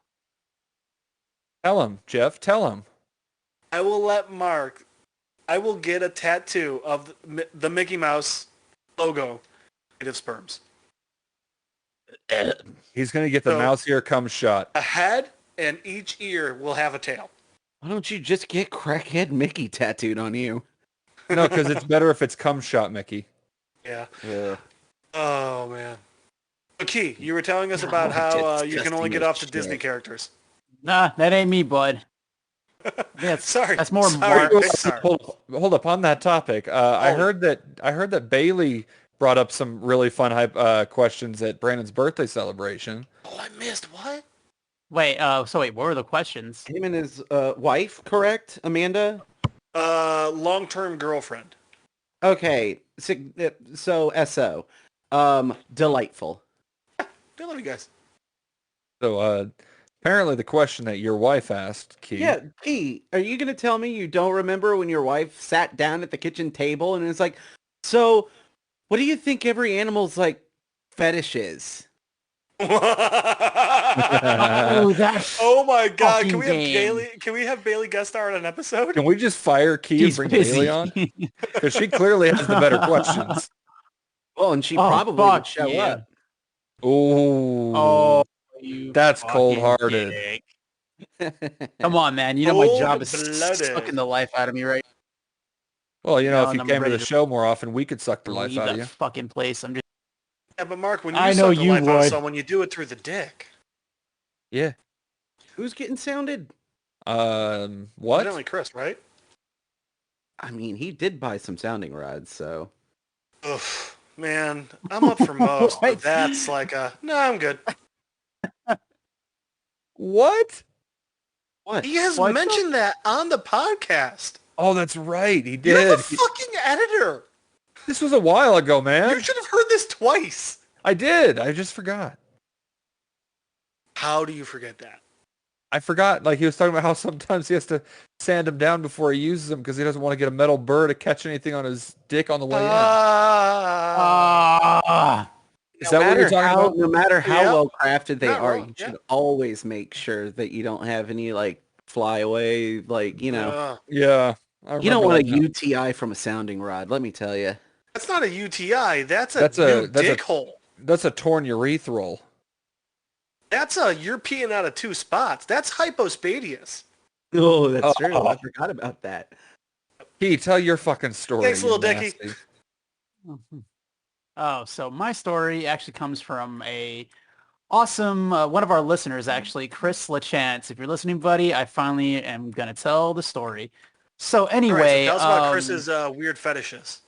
Tell him, Jeff. Tell him. I will get a tattoo of the Mickey Mouse logo made of sperms. He's gonna get the So- mouse ear cum shot. A head and each ear will have a tail. Why don't you just get crackhead Mickey tattooed on you? No, because it's better if it's cum shot, Mickey. Yeah. Yeah. Oh man. Key, you were telling us about how you can only Disgusting get as off the shit. Disney characters. Nah, that ain't me, bud. That's That's more Sorry, Mark. Pixar. Hold up on that topic. I heard that Bailey brought up some really fun questions at Brandon's birthday celebration. Oh, I missed what? Wait, so wait, what were the questions? Him and his wife, correct, Amanda? Long-term girlfriend. Okay, so SO. Delightful. I love you guys. So apparently the question that your wife asked, Key. Yeah, Key, are you going to tell me you don't remember when your wife sat down at the kitchen table and it's like, so what do you think every animal's like fetish is? Oh, that Oh my God! fucking Can we have game. Bailey? Can we have Bailey guest star on an episode? Can we just fire Key and He's bring busy. Bailey on? Because she clearly has the better questions. Well, and she Oh, probably fuck would show yeah. up. Ooh. Oh, you That's fucking cold-hearted. dick. Come on, man. You know my job is Cold-blooded. sucking the life out of me right Well, you know, No, if you and I'm came to ready the to show more often, we could suck the now. life Leave out that of you. fucking place. I'm just Yeah, but Mark, when you I know suck the you life out of would. someone, you do it through the dick. Yeah. Who's getting sounded? What? Evidently Chris, right? I mean, he did buy some sounding rods, so... Ugh, man, I'm up for most, but What? that's like no, I'm good. What? What? He has What the- mentioned that on the podcast. Oh, that's right. He You're did. the fucking editor. This was a while ago, man. You should have heard this twice. I did. I just forgot. How do you forget that? I forgot. Like, he was talking about how sometimes he has to sand them down before he uses them because he doesn't want to get a metal burr to catch anything on his dick on the way in. Ah. Is that what you're talking about? No matter how Yeah. well crafted they Not are, wrong, you yeah. should always make sure that you don't have any like flyaway, like Yeah. you don't want a UT. UTI from a sounding rod. Let me tell you. That's not a UTI. That's a That's new a dick hole. That's a torn urethral. That's a you're peeing out of two spots. That's hypospadias. Oh, that's true. Oh. I forgot about that. Key, tell your fucking story. Thanks, you little Dicky. nasty. Oh, so my story actually comes from a awesome one of our listeners, actually, Chris LaChance. If you're listening, buddy, I finally am gonna tell the story. So All anyway, right, so tell us about Chris's weird fetishes.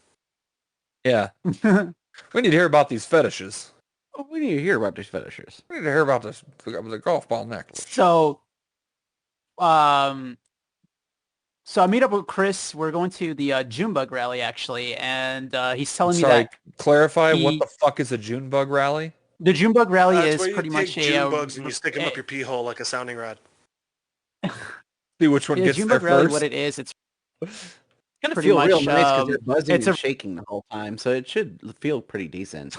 Yeah. We need to hear about these fetishes. Oh, we need to hear about these fetishes. We need to hear about this the golf ball necklace. So, so I meet up with Chris. We're going to the Junebug rally actually, and he's telling me Sorry, that clarify what he- the fuck is a June bug rally? the Junebug rally That's is where you pretty take much June bugs and you stick them a- up your pee hole like a sounding rod. See which one yeah, gets there Junebug rally. first. What it is, it's Gonna pretty feel much, real nice because they're buzzing it's and a- shaking the whole time, so it should feel pretty decent.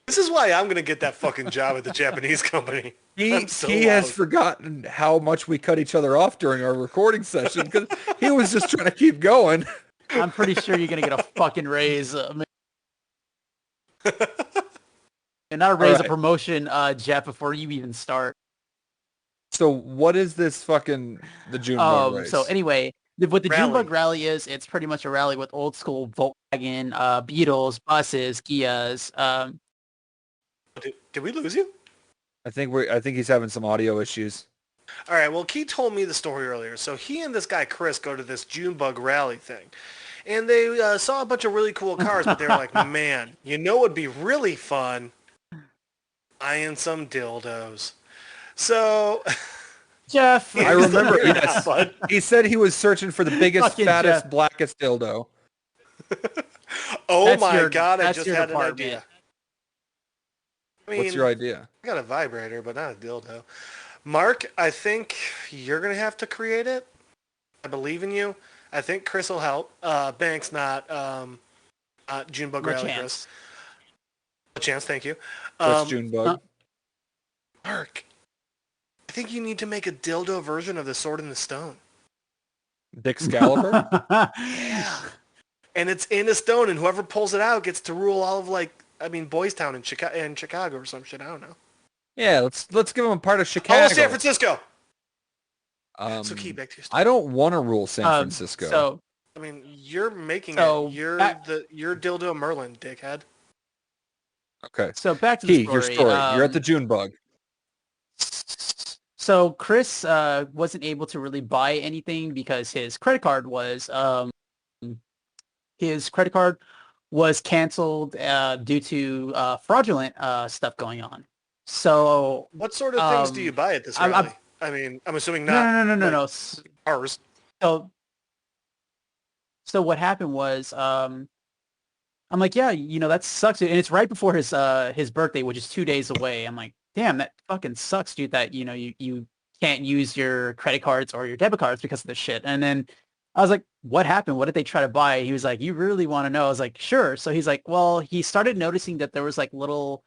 This is why I'm gonna get that fucking job at the Japanese company. He I'm so has loud. forgotten how much we cut each other off during our recording session because he was just trying to keep going. I'm pretty sure you're gonna get a fucking raise. And not a raise, Alright. a promotion, Jeff, before you even start. So what is this fucking the June bug race? So anyway, what the Rally. Junebug rally is, it's pretty much a rally with old school Volkswagen, Beetles, buses, Kias. Did we lose you? I think he's having some audio issues. All right. Well, Key told me the story earlier. So he and this guy Chris go to this Junebug rally thing, and they saw a bunch of really cool cars, but they were like, "Man, you know, what'd be really fun? Buying some dildos." So Jeff. I remember. You're not, Yes, bud. he said he was searching for the biggest, Fucking fattest, Jeff. blackest dildo. Oh That's my your- god! I that's just your had an department. idea. I mean, What's your idea? I got a vibrator, but not a dildo. Mark, I think you're gonna have to create it. I believe in you. I think Chris will help. Banks, not Junebug Rally Chance. Chris. A chance, thank you. What's Junebug? Mark, I think you need to make a dildo version of the Sword in the Stone. Dick Excalibur? Yeah. And it's in a stone, and whoever pulls it out gets to rule all of Boys Town in Chicago or some shit. I don't know. Yeah, let's give him a part of Chicago. Oh, San Francisco. So keep back to your story. I don't want to rule San Francisco. So I mean, you're making So, it. You're dildo Merlin, dickhead. Okay. so back to the Key, story. your story. You're at the Junebug. So Chris wasn't able to really buy anything because his credit card was canceled due to fraudulent stuff going on. So What sort of things do you buy at this rally? I'm assuming not. no. Ours. So what happened was I'm like, yeah, that sucks, dude. And it's right before his birthday, which is 2 days away. I'm like, damn, that fucking sucks, dude, that you can't use your credit cards or your debit cards because of this shit. And then I was like, what happened? What did they try to buy? He was like, you really want to know? I was like, sure. So he's like, well, he started noticing that there was like little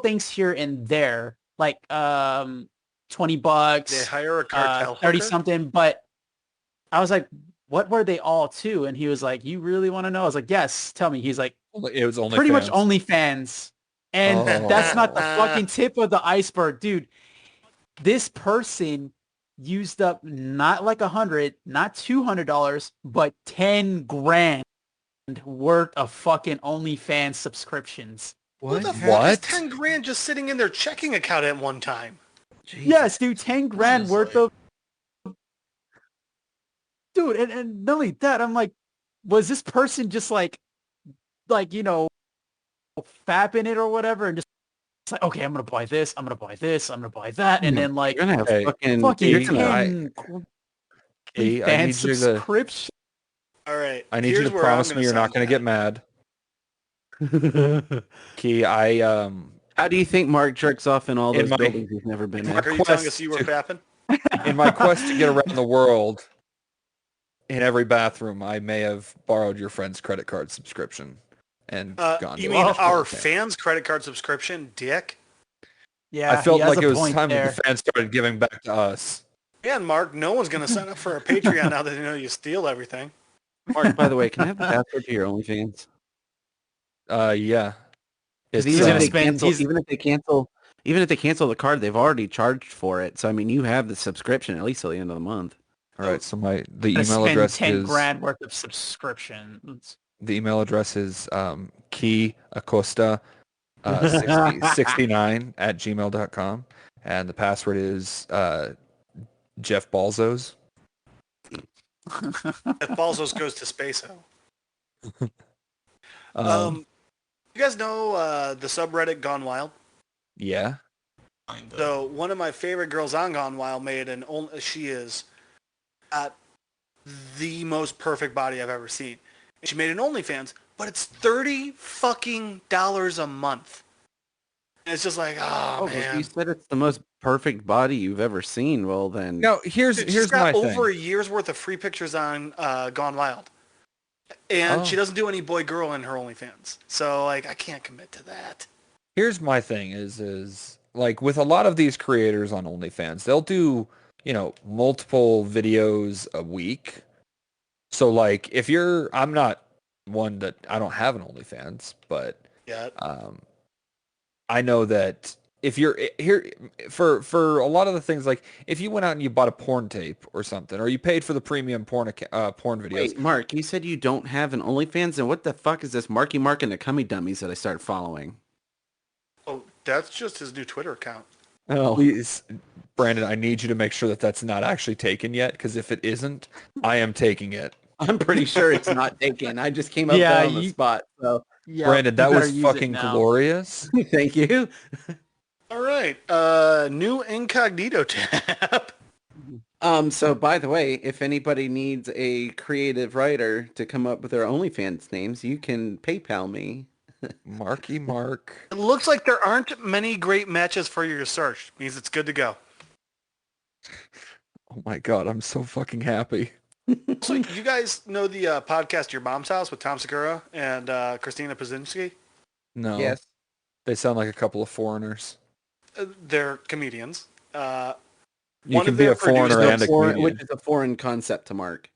things here and there, like $20, They hire a cartel 30 hooker? something. But I was like, what were they all to? And he was like, you really want to know? I was like, yes, tell me. He's like, It was only pretty much fans. OnlyFans. And that's not the fucking tip of the iceberg, dude. This person used up not like $100, not $200, but 10 grand worth of fucking OnlyFans subscriptions. What the fuck is 10 grand just sitting in their checking account at one time? Jesus. Yes, dude, 10 grand worth of... Dude, and not only that, I'm like, was this person just like, fapping it or whatever, and just like, okay, I'm gonna buy this, I'm gonna buy this, I'm gonna buy that, and then like, You're gonna have fucking fucking you're gonna- 10 Key, I fan need you to subscription. All right. I need you to promise me you're not going to get mad. Key, How do you think Mark jerks off in all In those my- buildings he's never been Mark, in? are you telling quest us you were to- fapping? in my quest to get around the world, in every bathroom, I may have borrowed your friend's credit card subscription and gone. You to mean watch our OnlyFans. fans' credit card subscription, dick? Yeah, I felt he has like a it was point time there. that the fans started giving back to us. Yeah, and Mark, no one's going to sign up for a Patreon now that they know you steal everything. Mark, by the way, can I have the password to your OnlyFans? Yeah. It's, Even gonna if, they spend- cancel, he's- even if they cancel the card, they've already charged for it. So I mean, you have the subscription at least till the end of the month. all right. So the Gonna email spend address 10 is grand worth of subscriptions. the email address is Key Acosta 69 at gmail.com, and the password is Jeff Balzos. If Balzos goes to space, Um, you guys know the subreddit Gone Wild? yeah. So one of my favorite girls on Gone Wild made she is at the most perfect body I've ever seen. She made an OnlyFans, but it's $30 fucking a month. And it's just like, oh Oh, man. you said it's the most perfect body you've ever seen. Well, then No, here's Dude, she's here's my got thing. over a year's worth of free pictures on Gone Wild. And she doesn't do any boy-girl in her OnlyFans. So, like, I can't commit to that. Here's my thing is like with a lot of these creators on OnlyFans, they'll do, multiple videos a week. So like if I'm not one that I don't have an OnlyFans, but Yeah. I know that if you're here for a lot of the things, like if you went out and you bought a porn tape or something, or you paid for the premium porn videos. wait, Mark, you said you don't have an OnlyFans, and what the fuck is this Marky Mark and the Cummy Dummies that I started following? Oh, that's just his new Twitter account. Oh, Please, Brandon, I need you to make sure that that's not actually taken yet, because if it isn't, I am taking it. I'm pretty sure it's not taken. I just came up Yeah, on the spot. So Yeah, Brandon, you that better was use it fucking now. glorious. thank you. All right. New incognito tab. So by the way, if anybody needs a creative writer to come up with their OnlyFans names, you can PayPal me. Marky Mark. It looks like there aren't many great matches for your search. Means it's good to go. Oh my god, I'm so fucking happy. So you guys know the podcast Your Mom's House with Tom Segura and Christina Pazinski? No. Yes. They sound like a couple of foreigners. They're comedians. You One can of be their a foreigner producers- and a comedian. Which is a foreign concept to Mark.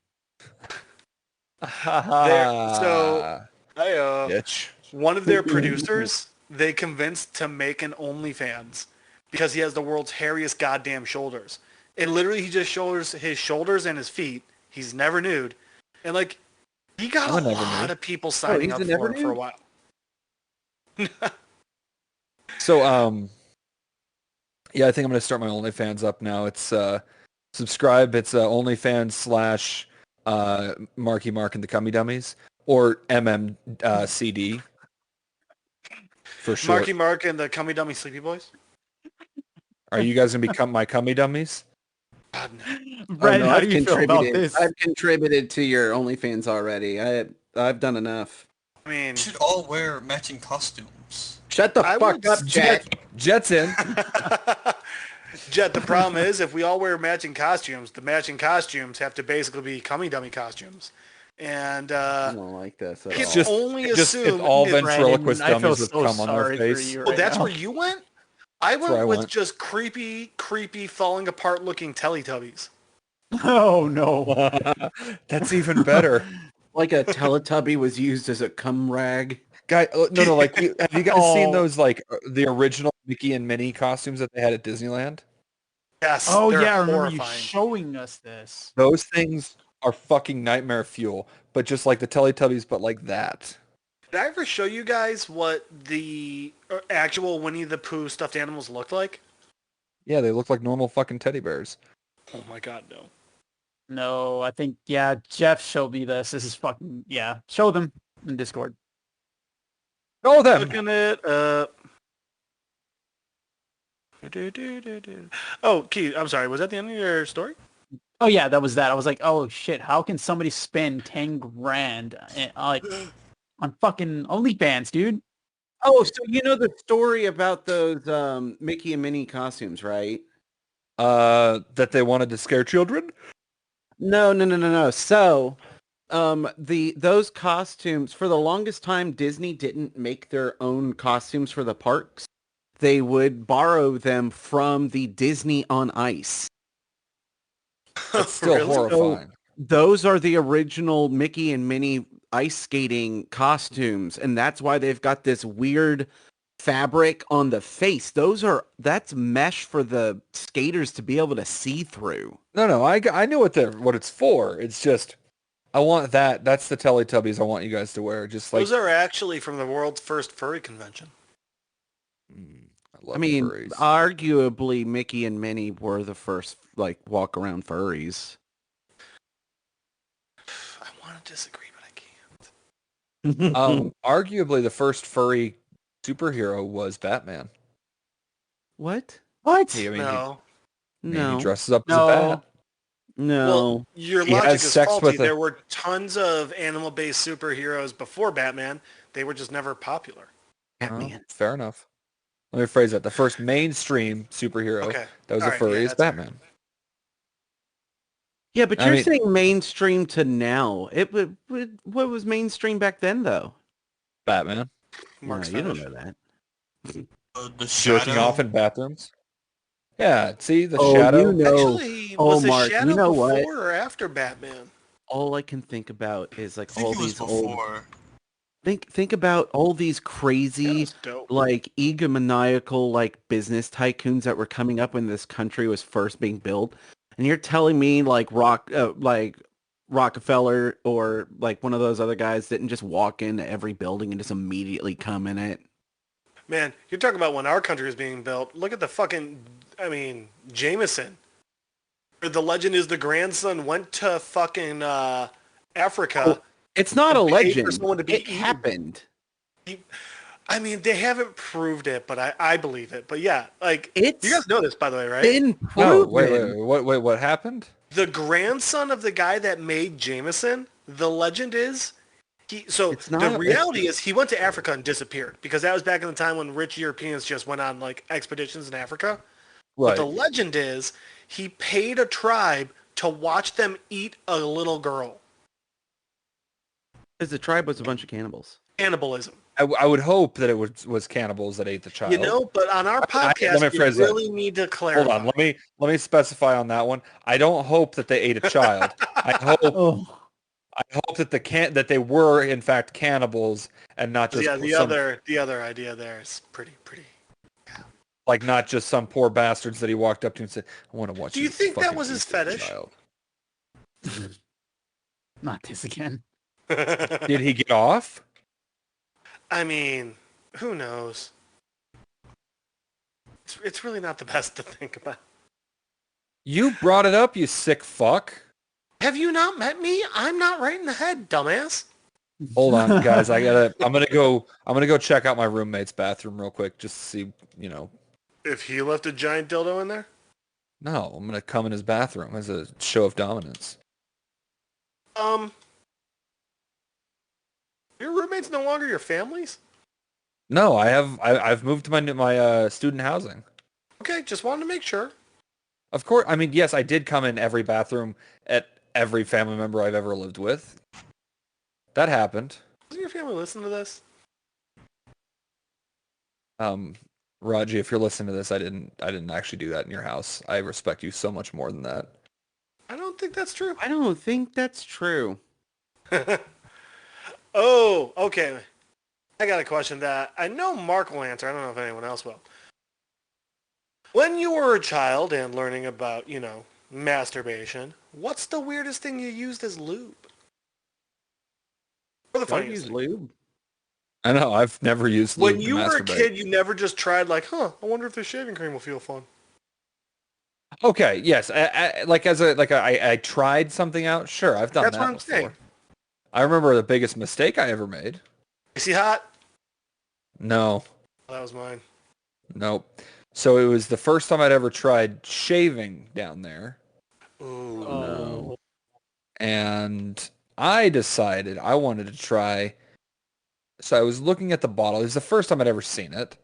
So Bitch. one of their producers, they convinced to make an OnlyFans because he has the world's hairiest goddamn shoulders. And literally he just shows his shoulders and his feet. He's never nude. And like, he got I'm a a never lot nude. of people signing he's up a never for a nude? while. So, yeah, I think I'm going to start my OnlyFans up now. It's, subscribe. It's OnlyFans / Marky Mark and the Cummy Dummies, or MMCD for short. Marky Mark and the Cummy Dummy Sleepy Boys? Are you guys going to become my Cummy Dummies? God, no. Brett, how do you feel about contributed. this? I've contributed to your OnlyFans already. I've done enough. I mean, We should all wear matching costumes. Shut the I fuck would up, Jet. Jet's in. Jet, the problem is if we all wear matching costumes, the matching costumes have to basically be Cummy Dummy costumes. And I don't like this at it's all. only It's assume all if- ventriloquist Brandon, I feel dummies with so cum on their sorry for face. you Well, right that's now. where you went? I where I went with went. just creepy, falling apart looking Teletubbies. Oh no. That's even better. Like a Teletubby was used as a cum rag. Guy, no, like, have you guys seen Oh. those, like, the original Mickey and Minnie costumes that they had at Disneyland? Yes, Oh they're yeah, I remember you horrifying. showing us this. Those things are fucking nightmare fuel, but just like the Teletubbies, but like that. Did I ever show you guys what the actual Winnie the Pooh stuffed animals looked like? Yeah, they look like normal fucking teddy bears. Oh my god, no. No, I think Jeff showed me this. This is fucking show them in Discord. Know them. Looking it up. Oh, Keith, I'm sorry. Was that the end of your story? Oh yeah, that was that. I was like, oh shit, how can somebody spend 10 grand like on fucking OnlyFans, dude? Oh, so you know the story about those Mickey and Minnie costumes, right? That they wanted to scare children? No. So, those costumes, for the longest time, Disney didn't make their own costumes for the parks. They would borrow them from the Disney on Ice. That's still Really? horrifying. Those are the original Mickey and Minnie ice skating costumes, and that's why they've got this weird fabric on the face. That's mesh for the skaters to be able to see through. No, I knew what it's for. It's just, I want that. That's the Teletubbies I want you guys to wear. Just like, Those are actually from the world's first furry convention. I love I mean, furries. arguably Mickey and Minnie were the first like walk around furries. I want to disagree, but I can't. Arguably the first furry superhero was Batman. What? What? I mean, No. No. he dresses up as No. a bat. No. Well, your He logic has is sex faulty. with a- There were tons of animal-based superheroes before Batman. They were just never popular. Batman. Fair enough. Let me phrase that. The first mainstream superhero Okay. that was All a right, furry yeah, is that's fair. Batman. Yeah, but I you're mean- saying mainstream to now. What was mainstream back then, though? Batman. Mark's No, you don't fetish. know that. The Jerking shadow. off in bathrooms. Yeah, see the Oh, shadow. you know. Actually, Oh, was the Mark, you Shadow know before what? or after Batman? All I can think about is I like think all it was these old. before. Think about all these That crazy, was dope. like egomaniacal, like business tycoons that were coming up when this country was first being built, and you're telling me like Rockefeller or like one of those other guys didn't just walk into every building and just immediately come in it. Man, you're talking about when our country was being built. Look at the Jameson. Or the legend is the grandson went to fucking Africa. It's not a To pay for legend. someone to be It eaten. happened. I mean, they haven't proved it, but I believe it. But yeah, like It's you guys know this, by the way, right? been No, proven. what happened? The grandson of the guy that made Jameson, the legend is It's the not. reality is he went to Africa and disappeared because that was back in the time when rich Europeans just went on like expeditions in Africa. But the Right. legend is he paid a tribe to watch them eat a little girl. Because the tribe was a bunch of cannibals. Cannibalism. I would hope that it was cannibals that ate the child. You know, but on our let podcast, me we phrase that. really need to clarify. Hold on, let me specify on that one. I don't hope that they ate a child. I Oh, hope that that they were in fact cannibals and not just Yeah, the some other idea there is pretty. like not just some poor bastards that he walked up to and said, "I want to watch." Do you think that was his fetish? Child. not this again. Did he get off? I mean, who knows? It's really not the best to think about. You brought it up, you sick fuck. Have you not met me? I'm not right in the head, dumbass. Hold on, guys. I'm gonna go check out my roommate's bathroom real quick just to see, you know. If he left a giant dildo in there? No, I'm gonna come in his bathroom as a show of dominance. Your roommate's no longer your family's? No, I've moved to my student housing. Okay, just wanted to make sure. Of course, I mean, yes, I did come in every bathroom at every family member I've ever lived with. That happened. Doesn't your family listen to this? Raji, if you're listening to this, I didn't actually do that in your house. I respect you so much more than that. I don't think that's true. I don't think that's true. Oh, okay. I got a question that I know Mark will answer. I don't know if anyone else will. When you were a child and learning about, masturbation, what's the weirdest thing you used as lube? Or the Don't funniest use thing? lube. I know, I've never used lube When to you were a masturbate. kid, you never just tried like, I wonder if this shaving cream will feel fun. Okay, yes, I tried something out. Sure, I've done That's that what I'm before. saying. I remember the biggest mistake I ever made. Is he hot? No, Oh, that was mine. nope. So it was the first time I'd ever tried shaving down there, Ooh. No. and I decided I wanted to try. So I was looking at the bottle. It was the first time I'd ever seen it.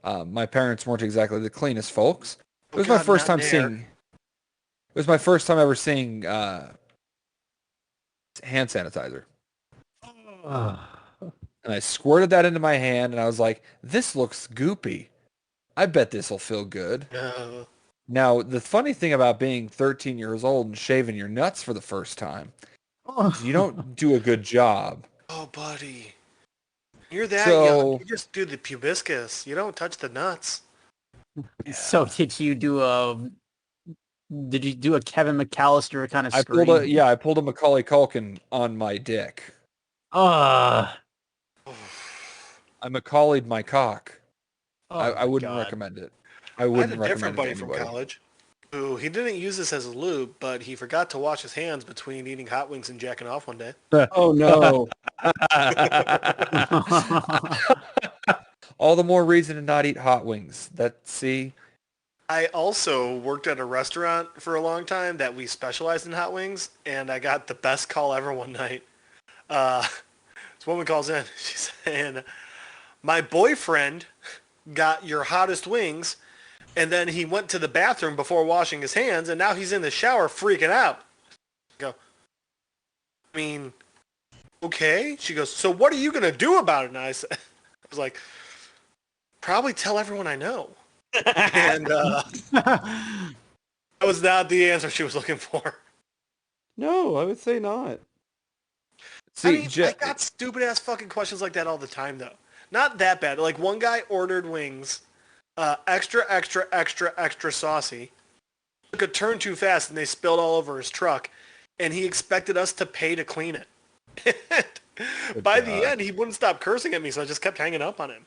My parents weren't exactly the cleanest folks. It was my first time seeing. It was my first time ever seeing hand sanitizer. And I squirted that into my hand, and I was like, "This looks goopy. I bet this will feel good." No. Now, the funny thing about being 13 years old and shaving your nuts for the first time is you don't do a good job. Oh, buddy. You're that So- young. You just do the pubiscus. You don't touch the nuts. So did you do a Kevin McAllister kind of I scream? pulled a Macaulay Culkin on my dick. Oh, I Macaulay'd my cock. I my wouldn't God. recommend it. I I wouldn't had a different recommend it buddy to from anybody. college who he didn't use this as a lube, but he forgot to wash his hands between eating hot wings and jacking off one day. Oh no. All the more reason to not eat hot wings. See? I also worked at a restaurant for a long time that we specialized in hot wings, and I got the best call ever one night. This woman calls in. She's saying, my boyfriend got your hottest wings, and then he went to the bathroom before washing his hands, and now he's in the shower freaking out. I go, I mean, okay. She goes, so what are you going to do about it? And I was like, probably tell everyone I know. And that was not the answer she was looking for. No, I would say not. See, I mean, I got stupid ass fucking questions like that all the time, though. Not that bad. Like one guy ordered wings, extra, extra, extra, extra saucy. Took a turn too fast and they spilled all over his truck, and he expected us to pay to clean it. By the end, he wouldn't stop cursing at me, so I just kept hanging up on him.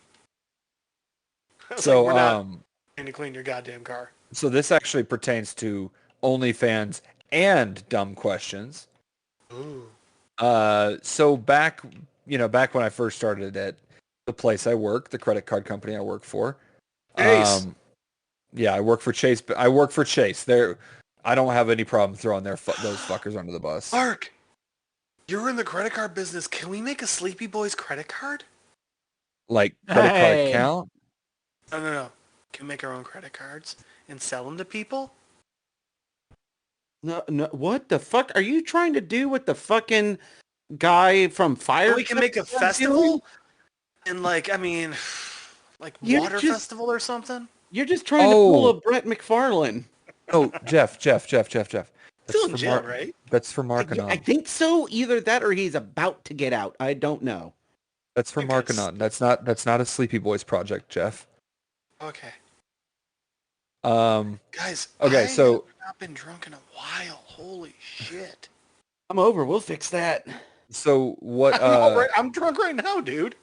I was So, like, we're not paying to clean your goddamn car. so this actually pertains to OnlyFans and dumb questions. Ooh. So back when I first started it, the place I work, the credit card company I work for. Chase. Yeah, I work for Chase. But I work for Chase. I don't have any problem throwing those fuckers under the bus. Mark, you're in the credit card business. Can we make a Sleepy Boys credit card? Like credit card Hey. count. No. Can we make our own credit cards and sell them to people? No, what the fuck are you trying to do with the fucking guy from Fire? We can make a festival and like You're water just- festival or something. You're just trying to pull Oh. a Brett McFarlane. Oh, Jeff. That's Still in for jail, right? That's for Markanon. I think so. Either that or he's about to get out. I don't know. That's for Okay. Markanon. That's not a Sleepy Boys project, Jeff. Okay. Guys, Okay, I so have not been drunk in a while. Holy shit. I'm over. We'll fix that. so what? I'm drunk right now, dude.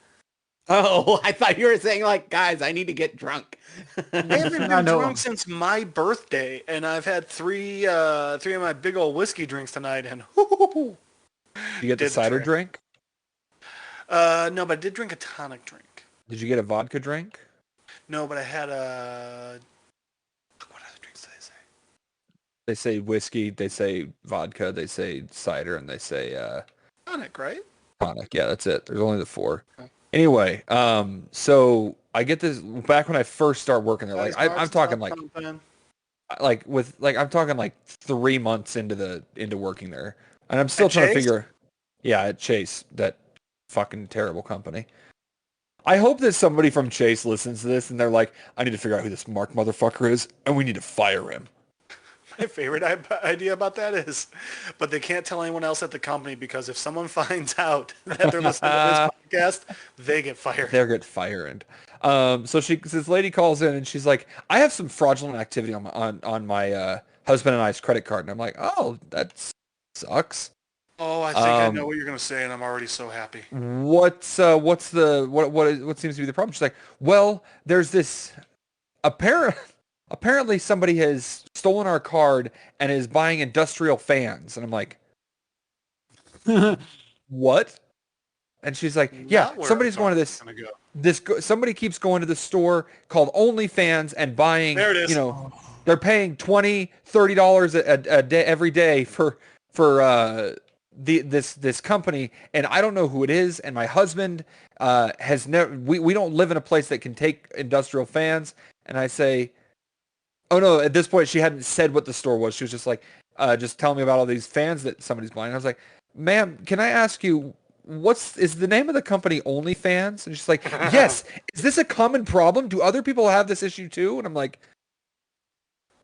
Oh, I thought you were saying like, guys, I need to get drunk. I haven't I been know. drunk since my birthday, and I've had three of my big old whiskey drinks tonight, and you get the did cider drink. drink? No, but I did drink a tonic drink. Did you get a vodka drink? No, but I had a... What other drinks did I say? They say whiskey, they say vodka, they say cider, and they say Tonic, right? tonic. Yeah, that's it. There's only the four. Okay. Anyway, so I get this back when I first start working there. Like Guys, I'm Mark's talking not pumping. I'm talking like 3 months into working there, and I'm still At trying to Chase? figure. Yeah, at Chase, that fucking terrible company. I hope that somebody from Chase listens to this and they're like, I need to figure out who this Mark motherfucker is, and we need to fire him. My favorite idea about that is, but they can't tell anyone else at the company because if someone finds out that they're listening to this podcast, they get fired. They'll get fired. So this lady calls in and she's like, I have some fraudulent activity on my husband and I's credit card, and I'm like, oh, that sucks. Oh, I think I know what you're gonna say, and I'm already so happy. What seems to be the problem? She's like, well, there's this apparently somebody has stolen our card and is buying industrial fans, and I'm like, what? And she's like, yeah, Not where somebody's I going to thought it was this. gonna go. Somebody keeps going to this store called OnlyFans and buying. There it is. You know, they're paying $20-$30 a day every day for this company, and I don't know who it is. And my husband has never. We don't live in a place that can take industrial fans. And I say, oh no. At this point, she hadn't said what the store was. She was just like, just telling me about all these fans that somebody's buying. I was like, ma'am, can I ask you, is the name of the company OnlyFans? And she's like, yes. Is this a common problem? Do other people have this issue too? And I'm like,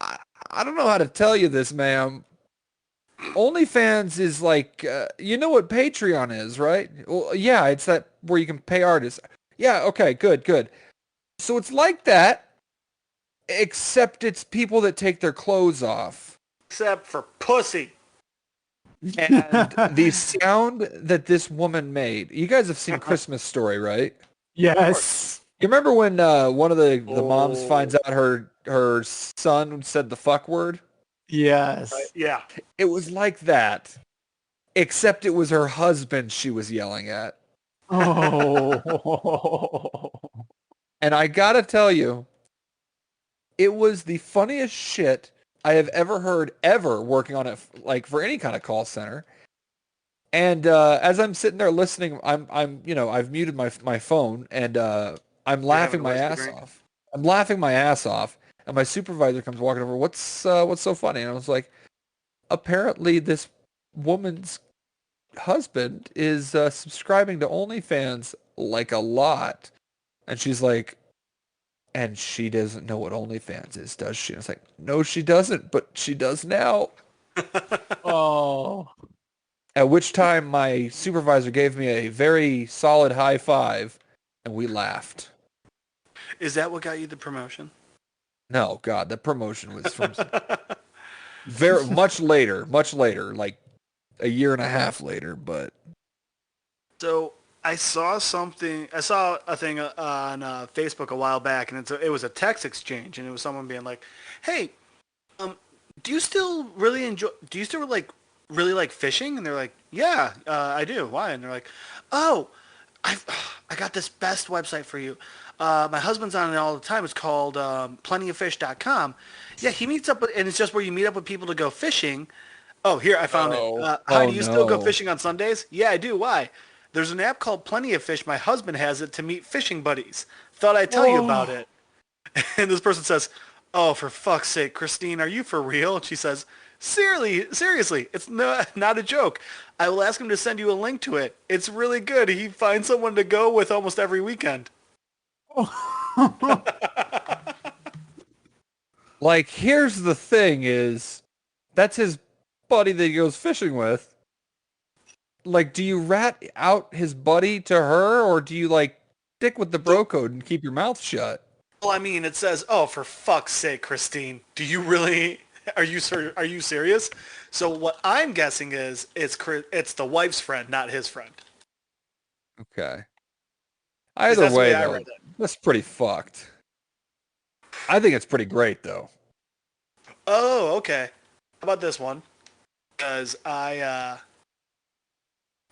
I don't know how to tell you this, ma'am. OnlyFans is like, you know what Patreon is, right? Well, yeah, it's that where you can pay artists. Yeah, okay, good. So it's like that, except it's people that take their clothes off. Except for pussy. And the sound that this woman made, you guys have seen Christmas Story, right? Yes. You remember when one of the moms Oh. finds out her son said the fuck word? Yes. Right? Yeah. It was like that, except it was her husband she was yelling at. Oh. And I gotta tell you, it was the funniest shit I have ever heard ever working on it, like for any kind of call center. And as I'm sitting there listening, I've muted my phone, and I'm laughing my ass off. I'm laughing my ass off, and my supervisor comes walking over. What's so funny? And I was like, apparently this woman's husband is subscribing to OnlyFans like a lot, and she's like, and she doesn't know what OnlyFans is, does she? And it's like, no, she doesn't, but she does now. Oh. At which time my supervisor gave me a very solid high five, and we laughed. Is that what got you the promotion? No, God, the promotion was from very much later, like a year and a half later. But So I saw a thing on Facebook a while back, and it was a text exchange, and it was someone being like, "Hey, do you still really like fishing?" And they're like, "Yeah, I do. Why?" And they're like, "Oh, I got this best website for you. My husband's on it all the time. It's called plentyoffish.com. Yeah, he meets up with, and it's just where you meet up with people to go fishing. Oh, here, I found it. Oh, Hi, oh do you still go no. fishing on Sundays? Yeah, I do. Why? There's an app called Plenty of Fish. My husband has it to meet fishing buddies. Thought I'd tell you about Oh. it. And this person says, "Oh, for fuck's sake, Christine, are you for real?" And she says, seriously, it's not a joke. I will ask him to send you a link to it. It's really good. He finds someone to go with almost every weekend." Like, here's the thing is, that's his buddy that he goes fishing with. Like, do you rat out his buddy to her, or do you, like, stick with the bro code and keep your mouth shut? Well, I mean, it says, "Oh, for fuck's sake, Christine, do you really? Are you serious?" So what I'm guessing is it's the wife's friend, not his friend. Okay. 'Cause Either that's the way, way I though, read it. that's pretty fucked. I think it's pretty great, though. Oh, okay. How about this one? Because all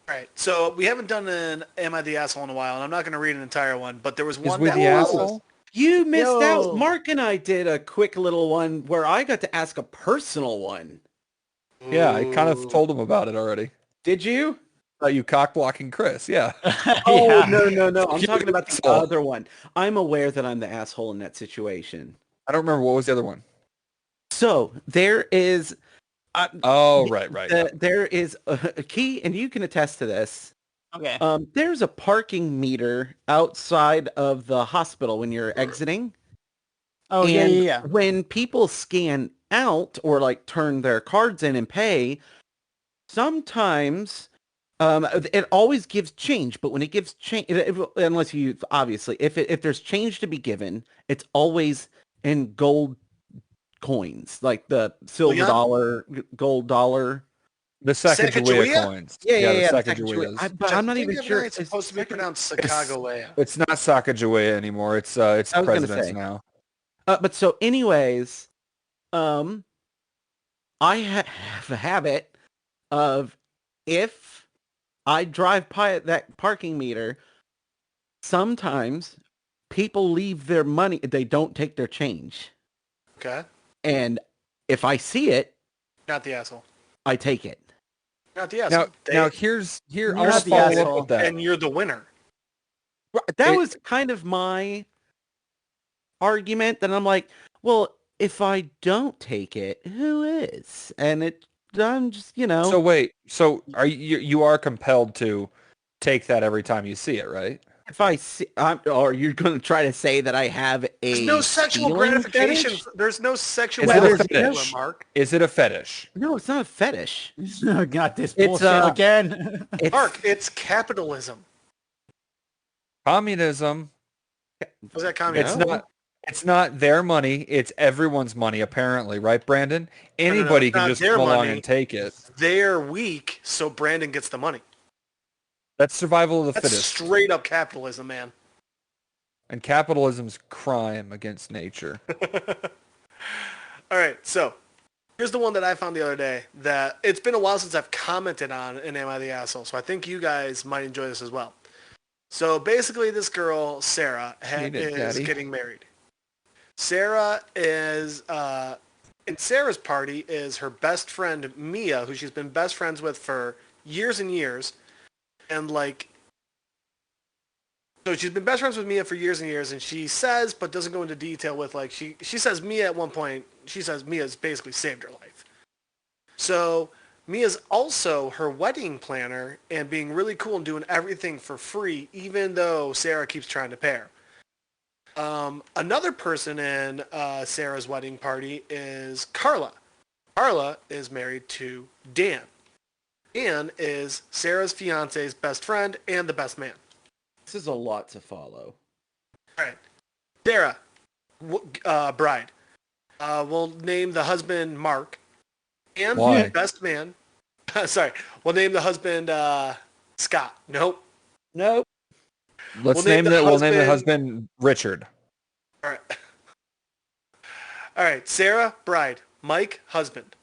right, so we haven't done an Am I the Asshole in a while, and I'm not going to read an entire one, but there was Is one we that the was... asshole? You missed out. Yo. Mark and I did a quick little one where I got to ask a personal one. Yeah, I kind of Ooh. told him about it already. Did you? You cock blocking Chris, yeah. Oh, Yeah. no. I'm You're talking the about the asshole. other one. I'm aware that I'm the asshole in that situation. I don't remember what was the other one. So there is... Oh, right. There is a key, and you can attest to this. Okay. There's a parking meter outside of the hospital when you're exiting. Oh, yeah. When people scan out or like turn their cards in and pay, sometimes it always gives change. But when it gives change, unless you obviously, if there's change to be given, it's always in gold coins, like the silver Leon? dollar, gold dollar. The Sacagawea Sacagawea? coins. Yeah. the the Sacagaweas. Sacagawea. But Which I'm not think even of sure. It's supposed to be pronounced Sacagawea. It's not Sacagawea anymore. It's I was gonna presidents say. now. But so anyways, I have a habit of if I drive by that parking meter, sometimes people leave their money. They don't take their change. Okay. And if I see it, Not the asshole. I take it. Not the asshole. Now You're I'll not just the follow asshole. up with that. And you're the winner. That It- was kind of my argument. That I'm like, well, if I don't take it, who is? And I'm just, So wait, so are you are compelled to take that every time you see it, right? if I see, or you're going to try to say that I have a There's no sexual stealing gratification. fetish? There's no sexual Is it a gratification, fetish? Mark. Is it a fetish? No, it's not a fetish. Got this It's, bullshit again. It's, Mark, it's capitalism. Communism. Was that It's communism? No. not. It's not their money. It's everyone's money, apparently, right, Brandon? no, Anybody it's can not just their come along money. and take it. They're weak, so Brandon gets the money. That's survival of the That's fittest. straight up capitalism, man. And capitalism's crime against nature. All right, so here's the one that I found the other day that it's been a while since I've commented on in Am I the Asshole, so I think you guys might enjoy this as well. So basically this girl, Sarah, Need it, is Daddy. getting married. Sarah is, in Sarah's party is her best friend, Mia, who she's been best friends with for years and years. And like, so she's been best friends with Mia for years and years, and she says, but doesn't go into detail with like, she says Mia at one point, she says Mia's basically saved her life. So Mia's also her wedding planner and being really cool and doing everything for free, even though Sarah keeps trying to pay her. Another person in Sarah's wedding party is Carla. Carla is married to Dan. Dan is Sarah's fiance's best friend and the best man. This is a lot to follow. All right. Sarah, bride. We'll name the husband Mark. And Why? the best man. Sorry. We'll name the husband Scott. Nope. Nope. We'll name name the the husband- husband Richard. All right. All right. Sarah, bride. Mike, husband.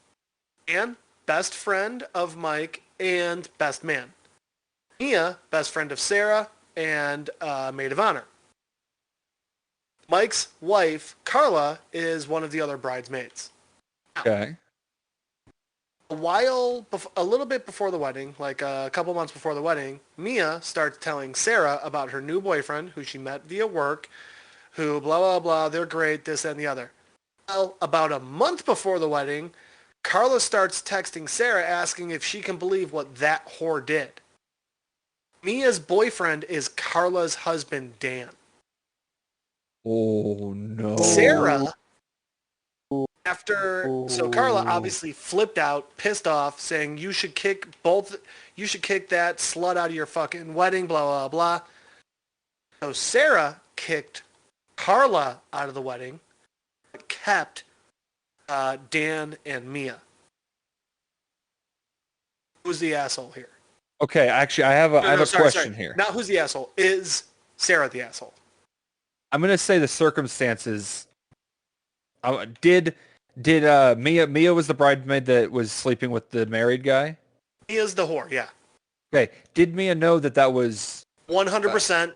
Dan, best friend of Mike and best man. Mia, best friend of Sarah and maid of honor. Mike's wife, Carla, is one of the other bridesmaids. Okay. A little bit before the wedding, like a couple months before the wedding, Mia starts telling Sarah about her new boyfriend, who she met via work, who blah, blah, blah, they're great, this and the other. Well, about a month before the wedding, Carla starts texting Sarah asking if she can believe what that whore did. Mia's boyfriend is Carla's husband, Dan. Oh no. Sarah, so Carla obviously flipped out, pissed off, saying you should kick that slut out of your fucking wedding, blah, blah, blah. So Sarah kicked Carla out of the wedding, but kept Dan and Mia. Who's the asshole here? Okay, actually, I have a question here. Not who's the asshole. Is Sarah the asshole? I'm gonna say the circumstances. Did Mia was the bridesmaid that was sleeping with the married guy? Mia's the whore, yeah. Okay. Did Mia know that was 100%?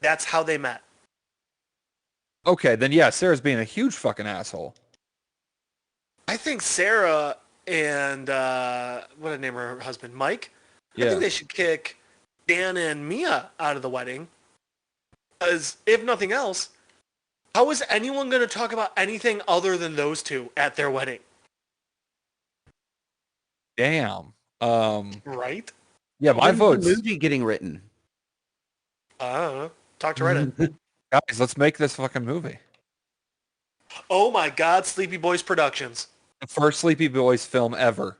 That's how they met. Okay, then yeah, Sarah's being a huge fucking asshole. I think Sarah and what did I name her husband? Mike? Yeah. I think they should kick Dan and Mia out of the wedding. Because if nothing else, how is anyone going to talk about anything other than those two at their wedding? Damn. Right? Yeah, my When's vote's the movie getting written? I don't know. Talk to Reddit. guys. Let's make this fucking movie. Oh my God, Sleepy Boys Productions. The first Sleepy Boys film ever.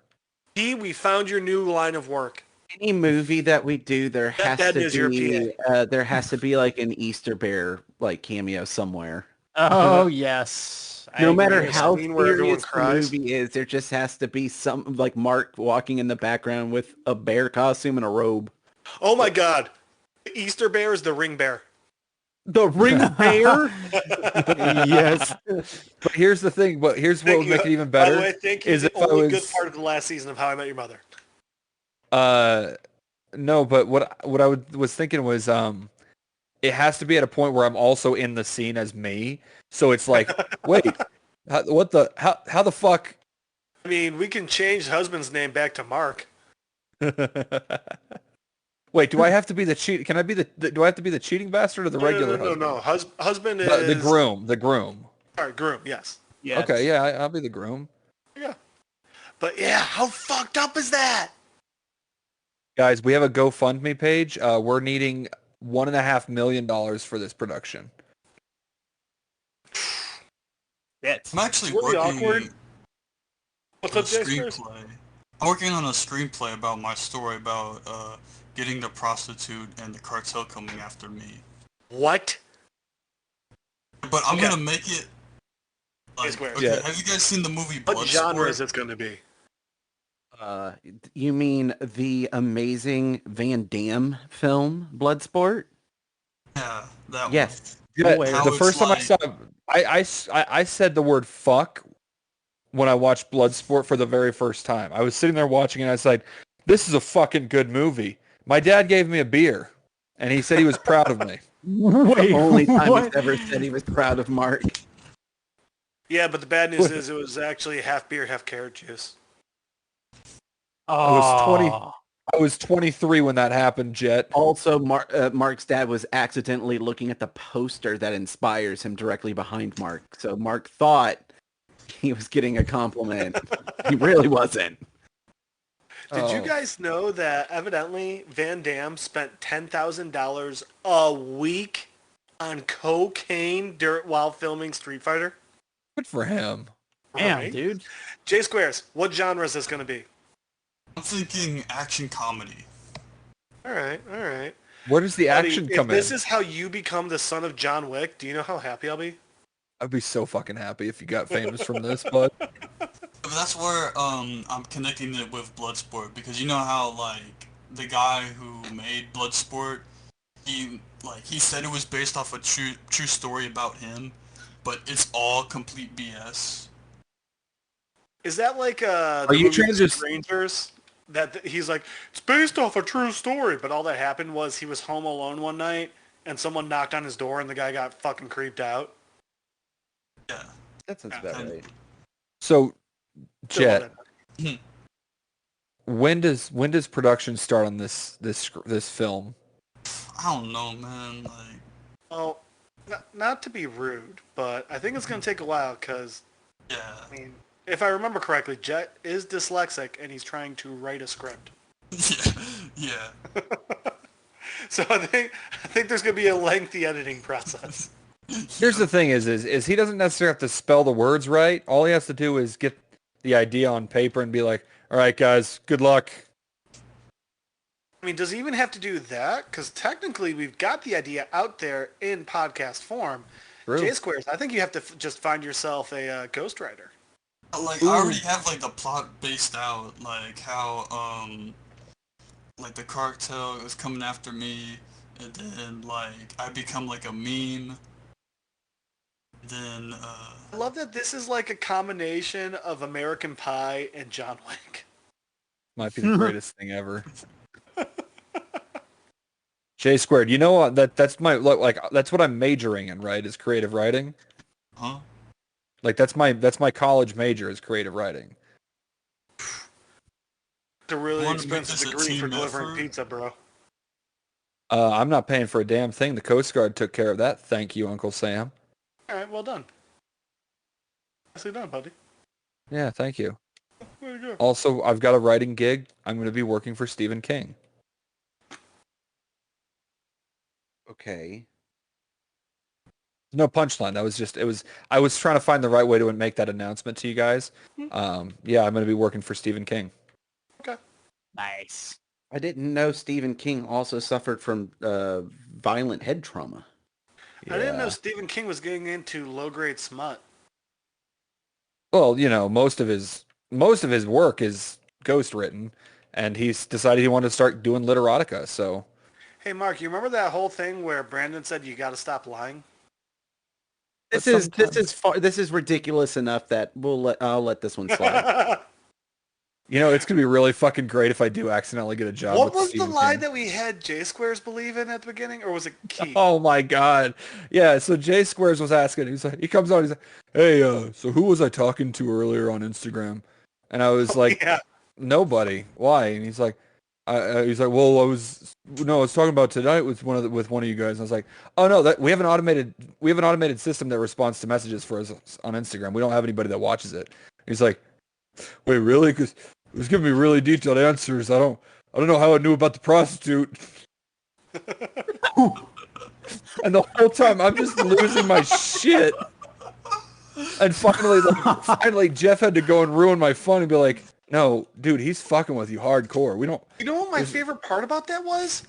We found your new line of work. Any movie that we do, there has to be like an Easter Bear like cameo somewhere. Oh yes. No I matter agree with how Scene where everyone serious the cries. movie is, there just has to be some like Mark walking in the background with a bear costume and a robe. Oh my God. The Easter Bear is the ring bear. The ring bear? Yes. But here's the thing. But here's what would make it even better. By the way, thank you. Is The if I only was good part of the last season of How I Met Your Mother. no, but what I was thinking was it has to be at a point where I'm also in the scene as me. So it's like, wait, how the fuck? I mean, we can change husband's name back to Mark. Wait, do I have to be the cheat? Can I be do I have to be the cheating bastard or the regular husband? No. Husband is The groom. The groom. Sorry, groom. Yes. Yeah. Okay, yeah, I'll be the groom. Yeah. But yeah, how fucked up is that? Guys, we have a GoFundMe page. We're needing $1.5 million for this production. It's I'm actually really working awkward. on What's a up, Jason? screenplay. I'm working on a screenplay about my story about getting the prostitute and the cartel coming after me. What? But I'm Okay. gonna make it. Like, Square. okay, Yeah. have you guys seen the movie What Bloodsport? genre is it going to be? You mean the amazing Van Damme film Bloodsport? Yeah, that Yes. Yeah, way. How the it's first time I like- saw I said the word fuck when I watched Bloodsport for the very first time. I was sitting there watching it and I was like, this is a fucking good movie. My dad gave me a beer and he said he was proud of me. Wait, Only time what? he's ever said he was proud of Mark. Yeah, but the bad news is it was actually half beer, half carrot juice. Oh. I was 23 when that happened, Jet. Also, Mark's dad was accidentally looking at the poster that inspires him directly behind Mark. So Mark thought he was getting a compliment. He really wasn't. Did you Oh. guys know that evidently Van Damme spent $10,000 a week on cocaine while filming Street Fighter? Good for him. Damn, Right? dude. J Squares, what genre is this going to be? I'm thinking action comedy. All right. Where does the Buddy, action if come in? this is how you become the son of John Wick, do you know how happy I'll be? I'd be so fucking happy if you got famous from this, bud. But that's where I'm connecting it with Bloodsport, because you know how like the guy who made Bloodsport, he said it was based off a true story about him, but it's all complete BS. Is that like Are the you movie trying to- Strangers? that he's like, it's based off a true story. But all that happened was he was home alone one night and someone knocked on his door and the guy got fucking creeped out. Yeah. That sounds Yeah. about right. So, Still love Jet, that. when does production start on this film? I don't know, man. Like, Well, not to be rude, but I think it's going to take a while because, yeah. I mean, if I remember correctly, Jet is dyslexic and he's trying to write a script. Yeah. So I think there's going to be a lengthy editing process. Here's the thing: is he doesn't necessarily have to spell the words right. All he has to do is get the idea on paper and be like, "All right, guys, good luck." I mean, does he even have to do that? Because technically, we've got the idea out there in podcast form. True. J-Squares, I think you have to just find yourself a ghostwriter. Like, I already have, like, the plot based out. Like, how, like, the cartel is coming after me. And then, like, I become, like, a meme. Then, I love that this is like a combination of American Pie and John Wick. Might be the greatest thing ever. J squared. You know what? That's my like. That's what I'm majoring in, right? Is creative writing. huh? Like that's my college major is creative writing. It's a really wanna make expensive this a degree for team delivering effort? pizza, bro. I'm not paying for a damn thing. The Coast Guard took care of that. Thank you, Uncle Sam. All right, well done. Nicely done, buddy. Yeah, thank you. Way to go. Also, I've got a writing gig. I'm going to be working for Stephen King. Okay. No punchline. That was just it was. I was trying to find the right way to make that announcement to you guys. Yeah, I'm going to be working for Stephen King. Okay. Nice. I didn't know Stephen King also suffered from violent head trauma. I didn't know Stephen King was getting into low-grade smut. Well, you know, most of his work is ghost written, and he's decided he wanted to start doing literotica. So Hey, Mark, you remember that whole thing where Brandon said you got to stop lying? This is ridiculous enough that I'll let this one slide. you know, it's gonna be really fucking great if I do accidentally get a job. What with was the Stephen lie King. that we had J Squares believe in at the beginning, or was it Keith? Oh my god, yeah. So Jay Squares was asking. He comes on. He's like, "Hey, so who was I talking to earlier on Instagram?" And I was like, Yeah. "Nobody. Why?" And he's like, well, I was talking about tonight with one of you guys." And I was like, "Oh no, that we have an automated system that responds to messages for us on Instagram. We don't have anybody that watches it." He's like, "Wait, really? Because it was giving me really detailed answers. I don't know how I knew about the prostitute." And the whole time I'm just losing my shit. And finally, Jeff had to go and ruin my fun and be like, "No, dude, he's fucking with you hardcore. We don't." You know what my favorite part about that was?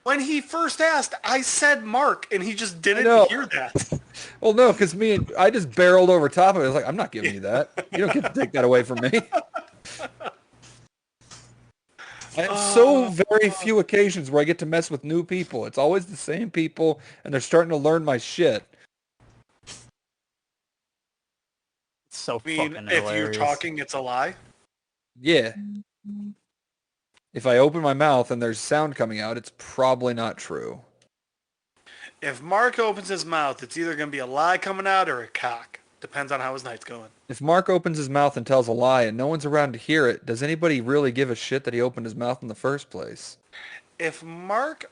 When he first asked, I said Mark, and he just didn't hear that. Well, no, because I just barreled over top of it. I was like, "I'm not giving you that. You don't get to take that away from me." I have so very few occasions where I get to mess with new people. It's always the same people, and they're starting to learn my shit. It's so I mean, fucking if hilarious. you're talking, it's a lie. Yeah. If I open my mouth and there's sound coming out, it's probably not true. If Mark opens his mouth, it's either going to be a lie coming out or a cock. Depends on how his night's going. If Mark opens his mouth and tells a lie and no one's around to hear it, does anybody really give a shit that he opened his mouth in the first place? If Mark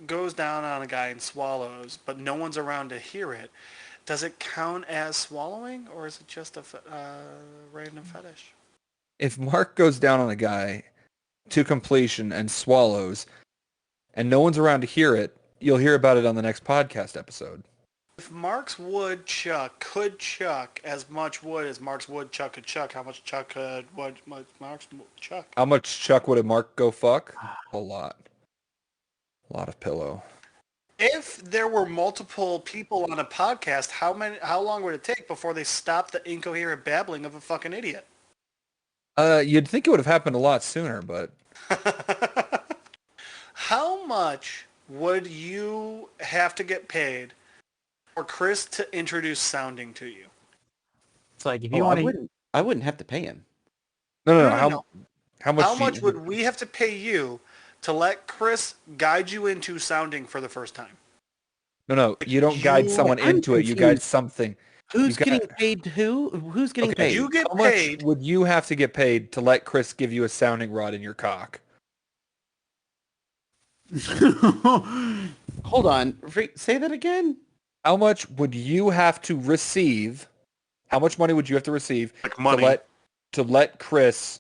goes down on a guy and swallows, but no one's around to hear it, does it count as swallowing, or is it just a random fetish? If Mark goes down on a guy to completion and swallows, and no one's around to hear it, you'll hear about it on the next podcast episode. If Mark's woodchuck could chuck as much wood as Mark's woodchuck could chuck, how much chuck could Mark's chuck? How much Chuck would a Mark go fuck? A lot. A lot of pillow. If there were multiple people on a podcast, how long would it take before they stopped the incoherent babbling of a fucking idiot? You'd think it would have happened a lot sooner, but How much would you have to get paid for Chris to introduce sounding to you? It's like if you want to. I wouldn't have to pay him. no. No. How much would we have to pay you to let Chris guide you into sounding for the first time? No, you don't guide someone I'm into it. You guide confused. something. Who's getting paid to who? Who's getting paid? You get How much paid. would you have to get paid to let Chris give you a sounding rod in your cock? Hold on. Say that again? How much would you have to receive? How much money would you have to receive Like money. to let Chris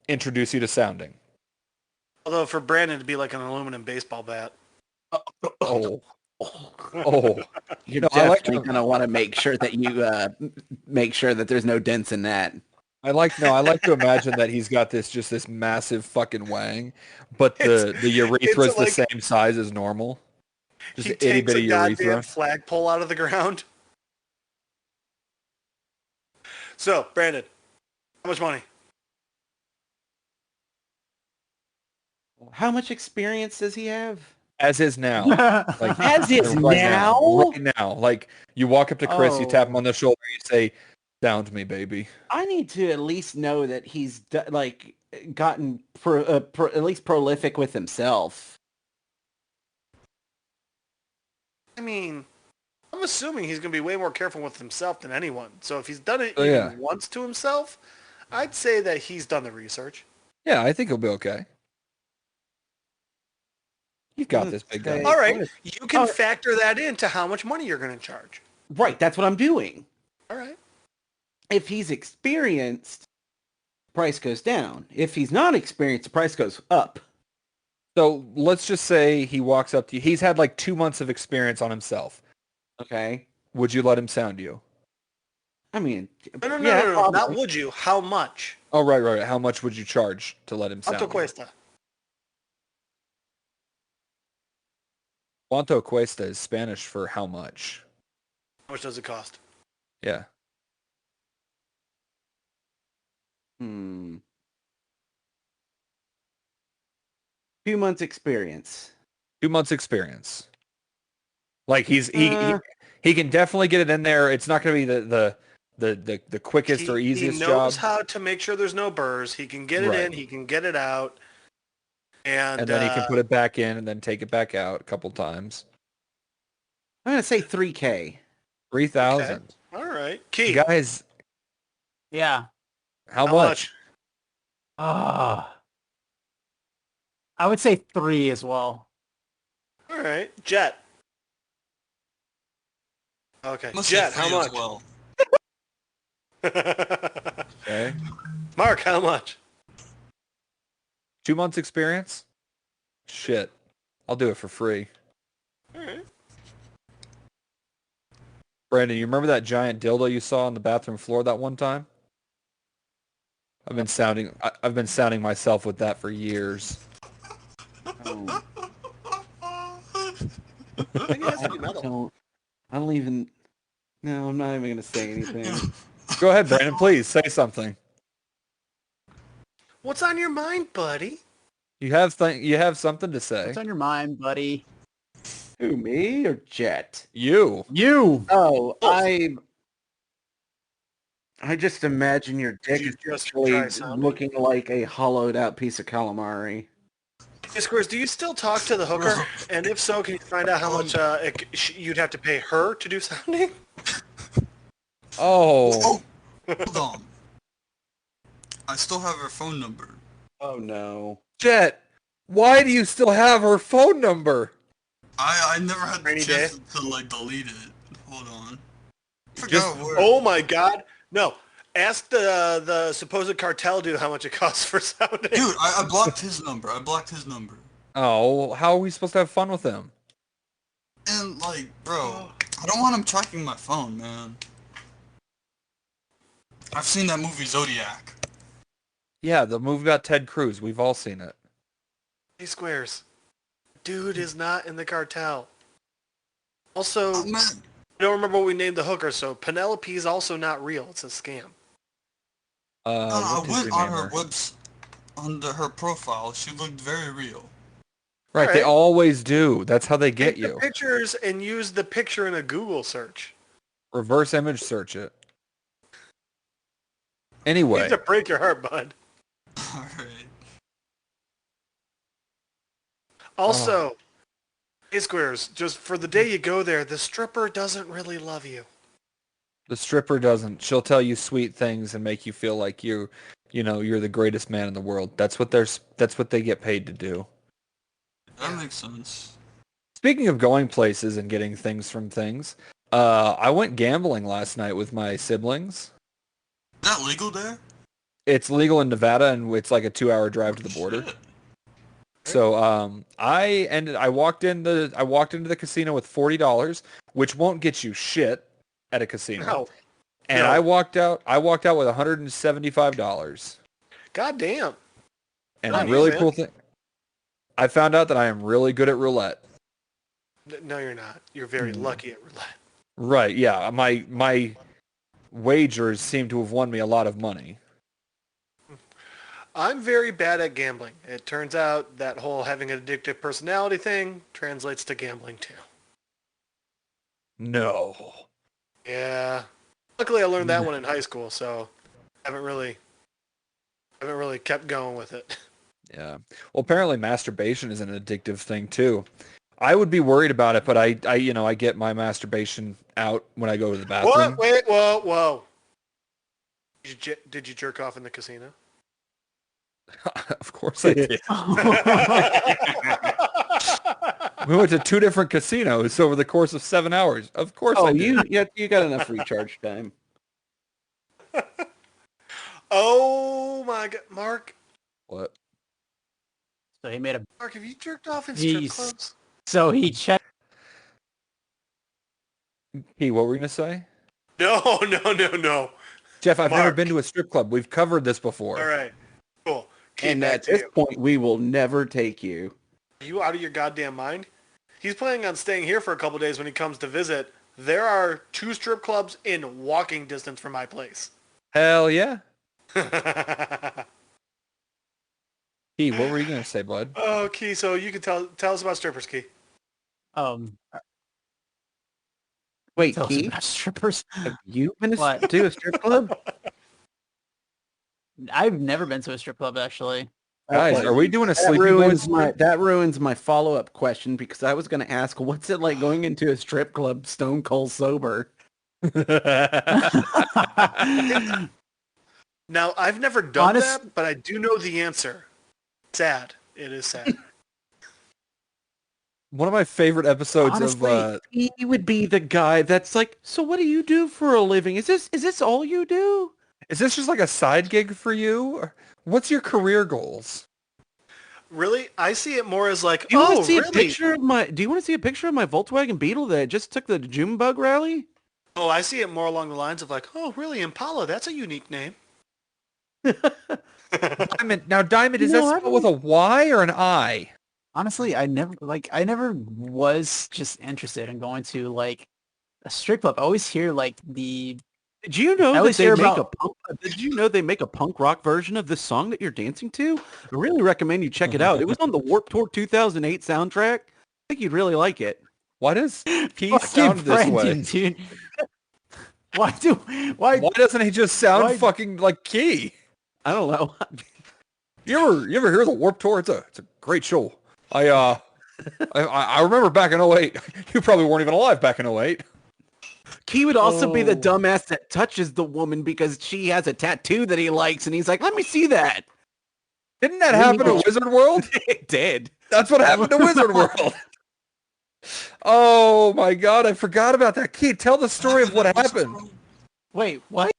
introduce you to sounding? Although for Brandon, it'd be like an aluminum baseball bat. Oh. You're No, I like definitely to- going to want to make sure that you make sure that there's no dents in that. I like to imagine that he's got this massive fucking wang, but the urethra is the like- same size as normal. Just He an itty takes a bitty goddamn urethra. flagpole out of the ground. So, Brandon, how much money? How much experience does he have? As is now. Like As is right now? Right now. Like you walk up to Chris, you tap him Oh. on the shoulder, you say, "Sound me, baby." I need to at least know that he's gotten at least prolific with himself. I mean, I'm assuming he's going to be way more careful with himself than anyone. So if he's done it Oh, even yeah. once to himself, I'd say that he's done the research. Yeah, I think he'll be okay. You've got this, big guy. Hey, All right, what you can Oh. factor that into how much money you're going to charge. Right, that's what I'm doing. All right. If he's experienced, price goes down. If he's not experienced, the price goes up. So let's just say he walks up to you. He's had like 2 months of experience on himself. Okay. Would you let him sound you? I mean, No, probably. not would you. How much? Oh, right. How much would you charge to let him sound ¿Cuánto you? cuesta? ¿Cuánto cuesta is Spanish for how much? How much does it cost? Yeah. Hmm. 2 months experience. 2 months experience. Like he Uh. can definitely get it in there. It's not going to be the quickest or easiest He job. knows how to make sure there's no burrs. He can get it Right. in. He can get it out. And then he can put it back in and then take it back out a couple times. I'm gonna say 3K. 3,000. All right. Key. Guys, Yeah. how How much? I would say 3 as well. All right. Jet. Okay. Must say Jet, how 3 as much? well. Okay. Mark, how much? 2 months experience? Shit. I'll do it for free. All right. Brandon, you remember that giant dildo you saw on the bathroom floor that one time? I've been sounding myself with that for years. Oh, I think it has to be metal. I don't even. No, I'm not even gonna say anything. Go ahead, Brandon, please say something. What's on your mind, buddy? You have something to say. What's on your mind, buddy? Who, me or Jet? You. You. Oh, I just imagine your dick you is just actually try sounding? looking like a hollowed out piece of calamari. Hey, Squares, do you still talk to the hooker? And if so, can you find out how much you'd have to pay her to do sounding? Oh. Hold on. I still have her phone number. Oh no. Jet, why do you still have her phone number? I never had the Rainy chance to like delete it. Hold on. I Just- forgot where. Oh my God! No, ask the supposed cartel dude how much it costs for sounding. Dude, I blocked his number. Oh, how are we supposed to have fun with him? And like, bro, I don't want him tracking my phone, man. I've seen that movie Zodiac. Yeah, the movie about Ted Cruz. We've all seen it. Hey, Squares, dude is not in the cartel. Also, Oh, man. I don't remember what we named the hooker, so Penelope's also not real. It's a scam. I what did went we on name her webs under her profile. She looked very real. Right, they Alright. always do. That's how they get Take you. the pictures and use the picture in a Google search. Reverse image search it. I Anyway, hate to break your heart, bud. Also, A-Squares, just for the day you go there, the stripper doesn't really love you. The stripper doesn't. She'll tell you sweet things and make you feel like you're the greatest man in the world. That's what they get paid to do. That makes sense. Speaking of going places and getting things from things, I went gambling last night with my siblings. Is that legal there? It's legal in Nevada, and it's like a 2-hour drive to the border. Shit. So I walked into the casino with $40, which won't get you shit at a casino. No. And No. I walked out with $175. God damn. And Nice, a really man. cool thing, I found out that I am really good at roulette. No, you're not. You're very lucky at roulette. Right, yeah. My wagers seem to have won me a lot of money. I'm very bad at gambling. It turns out that whole having an addictive personality thing translates to gambling too. No. Yeah. Luckily, I learned that one in high school, so haven't really kept going with it. Yeah. Well, apparently masturbation is an addictive thing too. I would be worried about it, but I get my masturbation out when I go to the bathroom. What? Wait, whoa. Did you jerk off in the casino? Of course I did. We went to 2 different casinos over the course of 7 hours. Of course I did. you got enough recharge time. Oh my god, Mark! What? So he made a. Mark, have you jerked off in strip Jeez. clubs? So he checked. P, what were you going to say? No. Jeff, I've never Mark. been to a strip club. We've covered this before. All right, cool. And Back at to this you. point, we will never take you. Are you out of your goddamn mind? He's planning on staying here for a couple days when he comes to visit. There are 2 strip clubs in walking distance from my place. Hell yeah. P, what were you going to say, bud? Oh, Key, so you can tell us about strippers, Key. Wait, Tell us Keith, about strippers. have you been What? to a strip club? I've never been to a strip club actually. Guys, Okay. are we doing a That Sleepy ruins Boys? that ruins my follow-up question because I was going to ask, what's it like going into a strip club stone cold sober? Now, I've never done Honest- that, but I do know the answer. Sad. It is sad. One of my favorite episodes Honestly, of he would be the guy that's like, so what do you do for a living? Is this all you do? is this just like a side gig for you? Or what's your career goals? Really? I see it more as like, Do you want oh, to see really? a picture of my Volkswagen Beetle that just took the Junebug rally? Oh, I see it more along the lines of like, oh, really, Impala? That's a unique name. Diamond, is No, that I spelled with a Y or an I? Honestly, I never was just interested in going to like a strip club. I always hear like the. Did you know I that always they hear make about- Did you know they make a punk rock version of this song that you're dancing to? I really recommend you check it out. It was on the Warped Tour 2008 soundtrack. I think you'd really like it. Why does he Fucking sound this way? Brandon, dude. Why? Why doesn't he just sound Why- fucking like Key? I don't know. You ever hear the Warped Tour? It's a great show. I remember back in '08. You probably weren't even alive back in '08. He would also be the Oh. dumbass that touches the woman because she has a tattoo that he likes, and he's like, "Let me see that." Didn't that happen to Wizard World? It did. That's what happened to Wizard World. Oh my god, I forgot about that. Key, tell the story of what happened. Wait, what?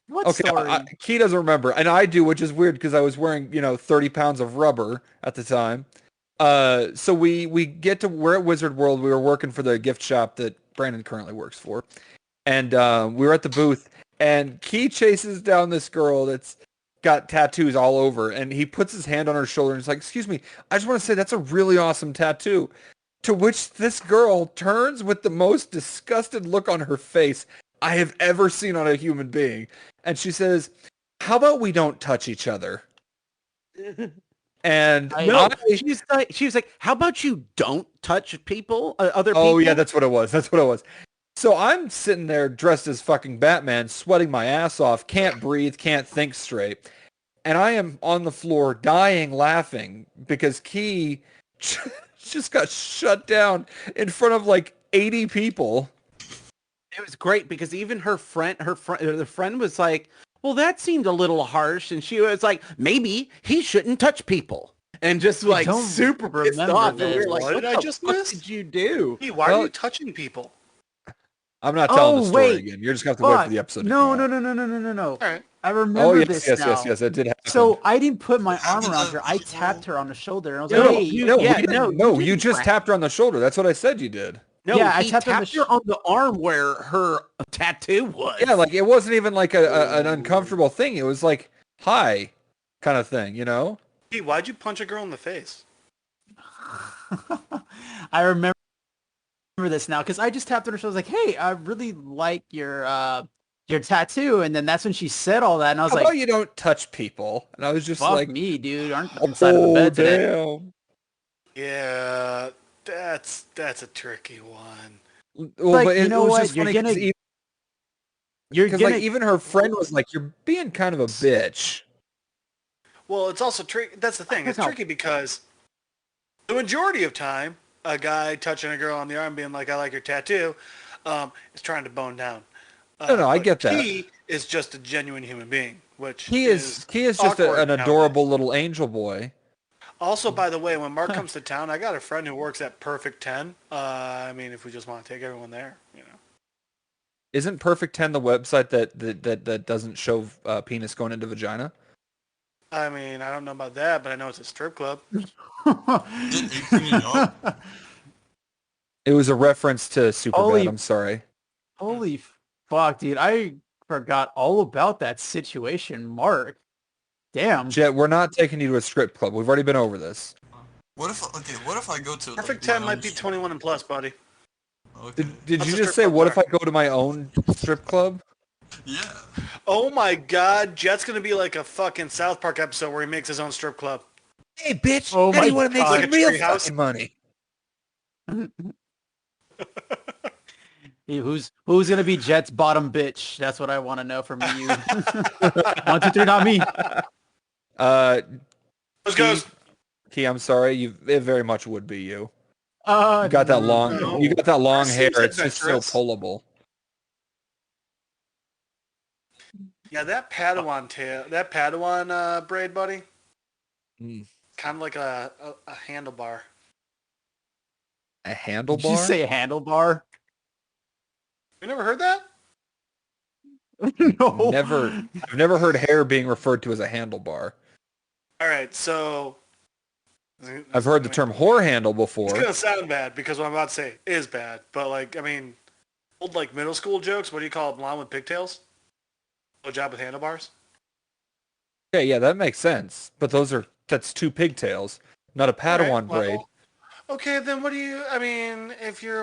What Okay, story? Key doesn't remember, and I do, which is weird because I was wearing 30 pounds of rubber at the time. So we're at Wizard World. We were working for the gift shop that Brandon currently works for, and we were at the booth, and Key chases down this girl that's got tattoos all over, and he puts his hand on her shoulder and he's like, "Excuse me, I just want to say that's a really awesome tattoo." To which this girl turns with the most disgusted look on her face I have ever seen on a human being. And she says, "How about we don't touch each other?" And No, she was like, "How about you don't touch people, other people?" oh yeah, that's what it was. So I'm sitting there dressed as fucking Batman, sweating my ass off, can't breathe, can't think straight. And I am on the floor dying laughing because Key just got shut down in front of like 80 people. It was great because even the friend was like, well, that seemed a little harsh. And she was like, maybe he shouldn't touch people. And just like don't super pissed remember off. And we this. were like, What what did I the just fuck miss? did you do? Hey, why Well- are you touching people? I'm not telling the story wait. again. You're just going to have to wait for the episode to No, come no, out. no. All right. I remember Oh, yes, this yes, now. yes, yes. It did happen. So I didn't put my arm happened around to her. I people. tapped her on the shoulder and I was No, like, no, hey, you- no, yeah, you didn't. No, you didn't, just Frank. tapped her on the shoulder. That's what I said you did. No, Yeah, I he tapped tapped on the her on the arm where her tattoo was. Yeah, like it wasn't even like an uncomfortable thing. It was like, hi, kind of thing, you know? Hey, why'd you punch a girl in the face? I remember this now because I just tapped on her shoulder. I was like, hey, I really like your tattoo. And then that's when she said all that. And I was How like, about you don't touch people? And I was just fuck like, me, dude. Aren't on the side of the bed today. damn. Yeah, that's a tricky one. Well, Like, but you it know was what? just You're funny gonna- because You're gonna like even her friend was like, "You're being kind of a bitch." Well, it's also tricky. That's the thing. It's No. tricky because the majority of time, a guy touching a girl on the arm, being like, "I like your tattoo," is trying to bone down. No, I but get that. He is just a genuine human being, which He is just awkward an nowadays. adorable little angel boy. Also, by the way, when Mark comes to town, I got a friend who works at Perfect 10. I mean, if we just want to take everyone there, you know. Isn't Perfect 10 the website that doesn't show penis going into vagina? I mean, I don't know about that, but I know it's a strip club. Did Akron it up? It was a reference to Superbad. Holy- I'm sorry. Holy fuck, dude. I forgot all about that situation, Mark. Damn. Jet, we're not taking you to a strip club. We've already been over this. What if I go to Perfect like, 10 my might own be strip- 21 and plus, buddy. Okay. Did What's you the just strip say, club what if there? I go to my own strip club? Yeah. Oh my god, Jet's gonna be like a fucking South Park episode where he makes his own strip club. Hey, bitch, Oh how do my you want to make God. some real Treehouse? fucking money? Hey, who's gonna be Jet's bottom bitch? That's what I want to know from you. 1, 2, 3, not me. Let's go. Key, I'm sorry. It very much would be you. You You got that long. no. You got that long That hair. seems It's just so adventurous. pullable. Yeah, that Padawan braid, buddy. Mm. Kind of like a handlebar. A Did you handlebar? say handlebar? You never heard that? No. I've never heard hair being referred to as a handlebar. All right, so I've heard the term whore handle It's before. gonna sound bad because what I'm about to say is bad, but like I mean, old like middle school jokes. What do you call a blonde with pigtails? A job with handlebars. Okay, yeah, that makes sense. But that's two pigtails, not a All right, Padawan well, braid. Okay, then what do you? I mean, if you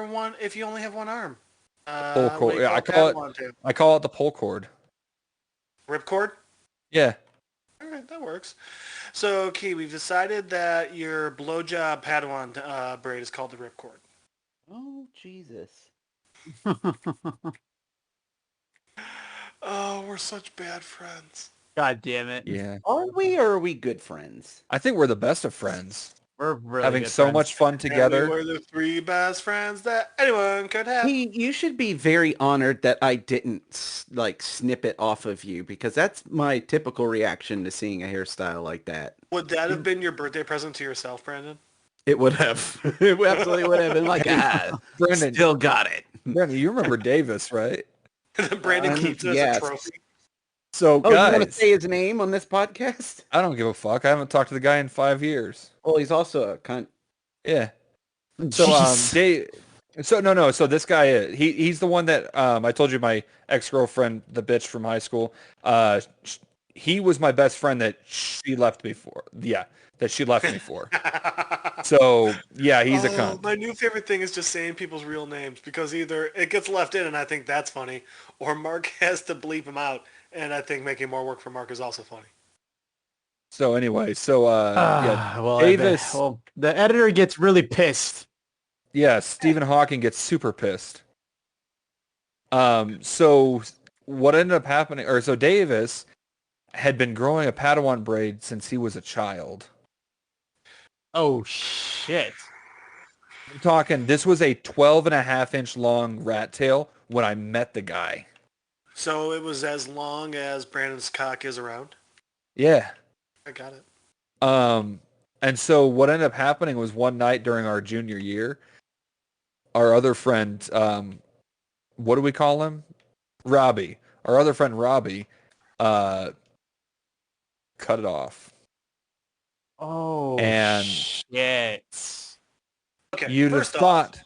only have one arm, Pull what cord. do you Yeah, Padawan to? I call it the pull cord. Ripcord. Yeah. All right, that works. So, Key, we've decided that your blowjob Padawan braid is called the ripcord. Oh, Jesus. Oh, we're such bad friends. God damn it. Yeah. Are we or are we good friends? I think we're the best of friends. We're really Having good so friends. much fun And together. we were the three best friends that anyone could have. Hey, you should be very honored that I didn't snip it off of you because that's my typical reaction to seeing a hairstyle like that. Would that have been your birthday present to yourself, Brandon? It would have. It absolutely would have been like, Brandon, still got it. Brandon, you remember Davis, right? Brandon keeps it as yes. a trophy. So Oh, you want to guys, say his name on this podcast? I don't give a fuck. I haven't talked to the guy in 5 years. Well, he's also a cunt. Yeah. So Jeez. So this guy he's the one that I told you my ex-girlfriend, the bitch from high school. He was my best friend that she left me for. Yeah, that she left me for. So yeah, he's a cunt. My new favorite thing is just saying people's real names because either it gets left in and I think that's funny, or Mark has to bleep him out, and I think making more work for Mark is also funny. So anyway, yeah, Well, Davis. well, the editor gets really pissed. Yeah, Stephen Hawking gets super pissed. So what ended up happening, so Davis had been growing a Padawan braid since he was a child. Oh, shit. shit. I'm talking, this was a 12.5-inch long rat tail when I met the guy. So it was as long as Brandon's cock is around? Yeah. I got it. And so what ended up happening was one night during our junior year, our other friend, what do we call him? Robbie. Our other friend Robbie, cut it off. Oh, And shit. Okay, you'd have first off, thought,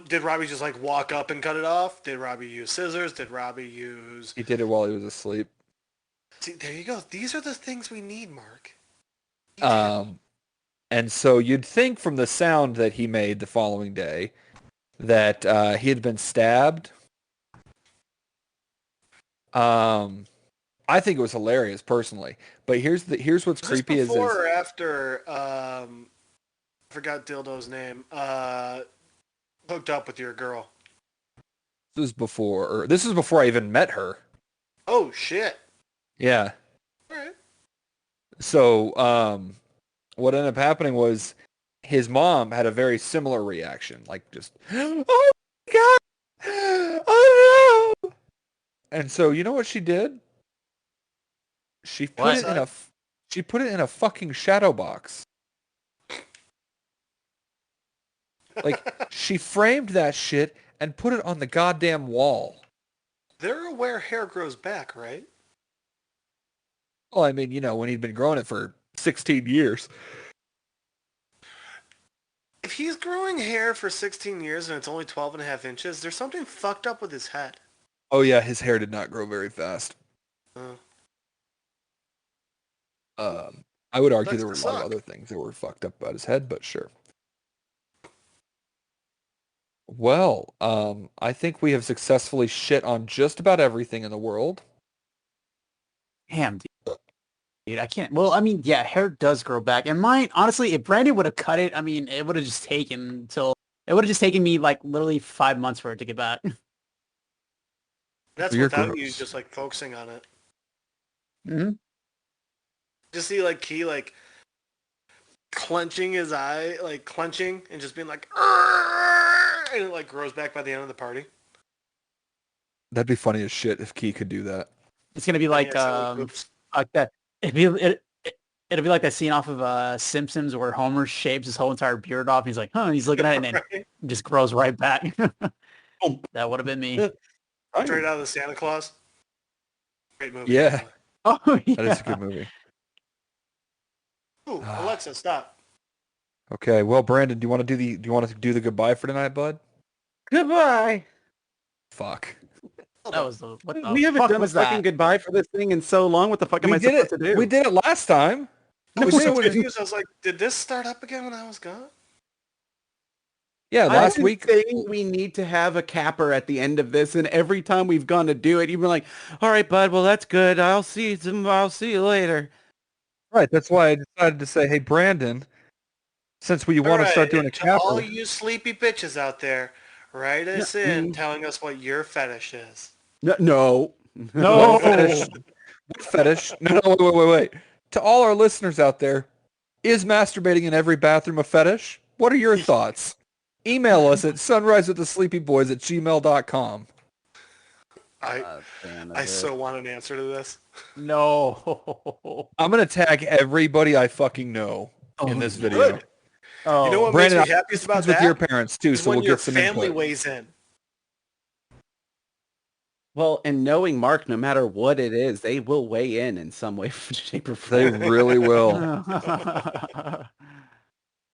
did Robbie just like walk up and cut it off? Did Robbie use scissors? Did Robbie use... he did it while he was asleep. See, there you go. These are the things we need, Mark. And so you'd think from the sound that he made the following day that he had been stabbed. I think it was hilarious personally, but here's what's Was creepy this before is or after, I forgot Dildo's name, hooked up with your girl? this was before I even met her. Oh, shit. Yeah. All right. So what ended up happening was his mom had a very similar reaction, like just, oh my God, oh no. And so you know what she did? She put What? it in a fucking shadow box. Like, she framed that shit and put it on the goddamn wall. They're aware hair grows back, right? Well, I mean, when he'd been growing it for 16 years. If he's growing hair for 16 years and it's only 12 and a half inches, there's something fucked up with his head. Oh yeah, his hair did not grow very fast. I would argue there were a lot of other things that were fucked up about his head, but sure. Well, I think we have successfully shit on just about everything in the world. Damn, dude, I can't. Well, I mean, yeah, hair does grow back. And mine, honestly, if Brandon would have cut it, I mean, it would have just taken me like literally 5 months for it to get back. That's You're without gross. you just like focusing on it. Mm-hmm. Just see like Key like clenching his eye, like clenching and just being like, "Arr!" And it like grows back by the end of the party. That'd be funny as shit if Key could do that. It's gonna be like that. It'll be like that scene off of Simpsons where Homer shaves his whole entire beard off. And he's like, huh? And he's looking at it and then Right? it just grows right back. That would have been me. Straight out of the Santa Claus. Great movie. Yeah. Oh yeah. That is a good movie. Ooh, Alexa, stop. Okay, well, Brandon, do you want to do the goodbye for tonight, bud? Goodbye. Fuck. That was the what the We haven't fuck done a was fucking that? goodbye for this thing in so long. What the fuck am I supposed to do? We did it last time. I was we did so it with- confused. I was like, did this start up again when I was gone? Yeah, last I've week. been saying we need to have a capper at the end of this, and every time we've gone to do it, you've been like, "All right, bud. Well, that's good. I'll see you later." Right, that's why I decided to say, hey, Brandon, since we want to start doing a to all capper. you sleepy bitches out there, write us in telling us what your fetish is. No. What fetish? What fetish? No, wait. To all our listeners out there, is masturbating in every bathroom a fetish? What are your thoughts? Email us at sunrisewiththesleepyboys@gmail.com. I so want an answer to this. No. I'm going to tag everybody I fucking know in this video. Good. Oh. You know what Brandon, makes me happiest about with that? your parents too, Is so when we'll your get some family input. weighs in. Well, and knowing Mark, no matter what it is, they will weigh in some way, shape, or form. They really will.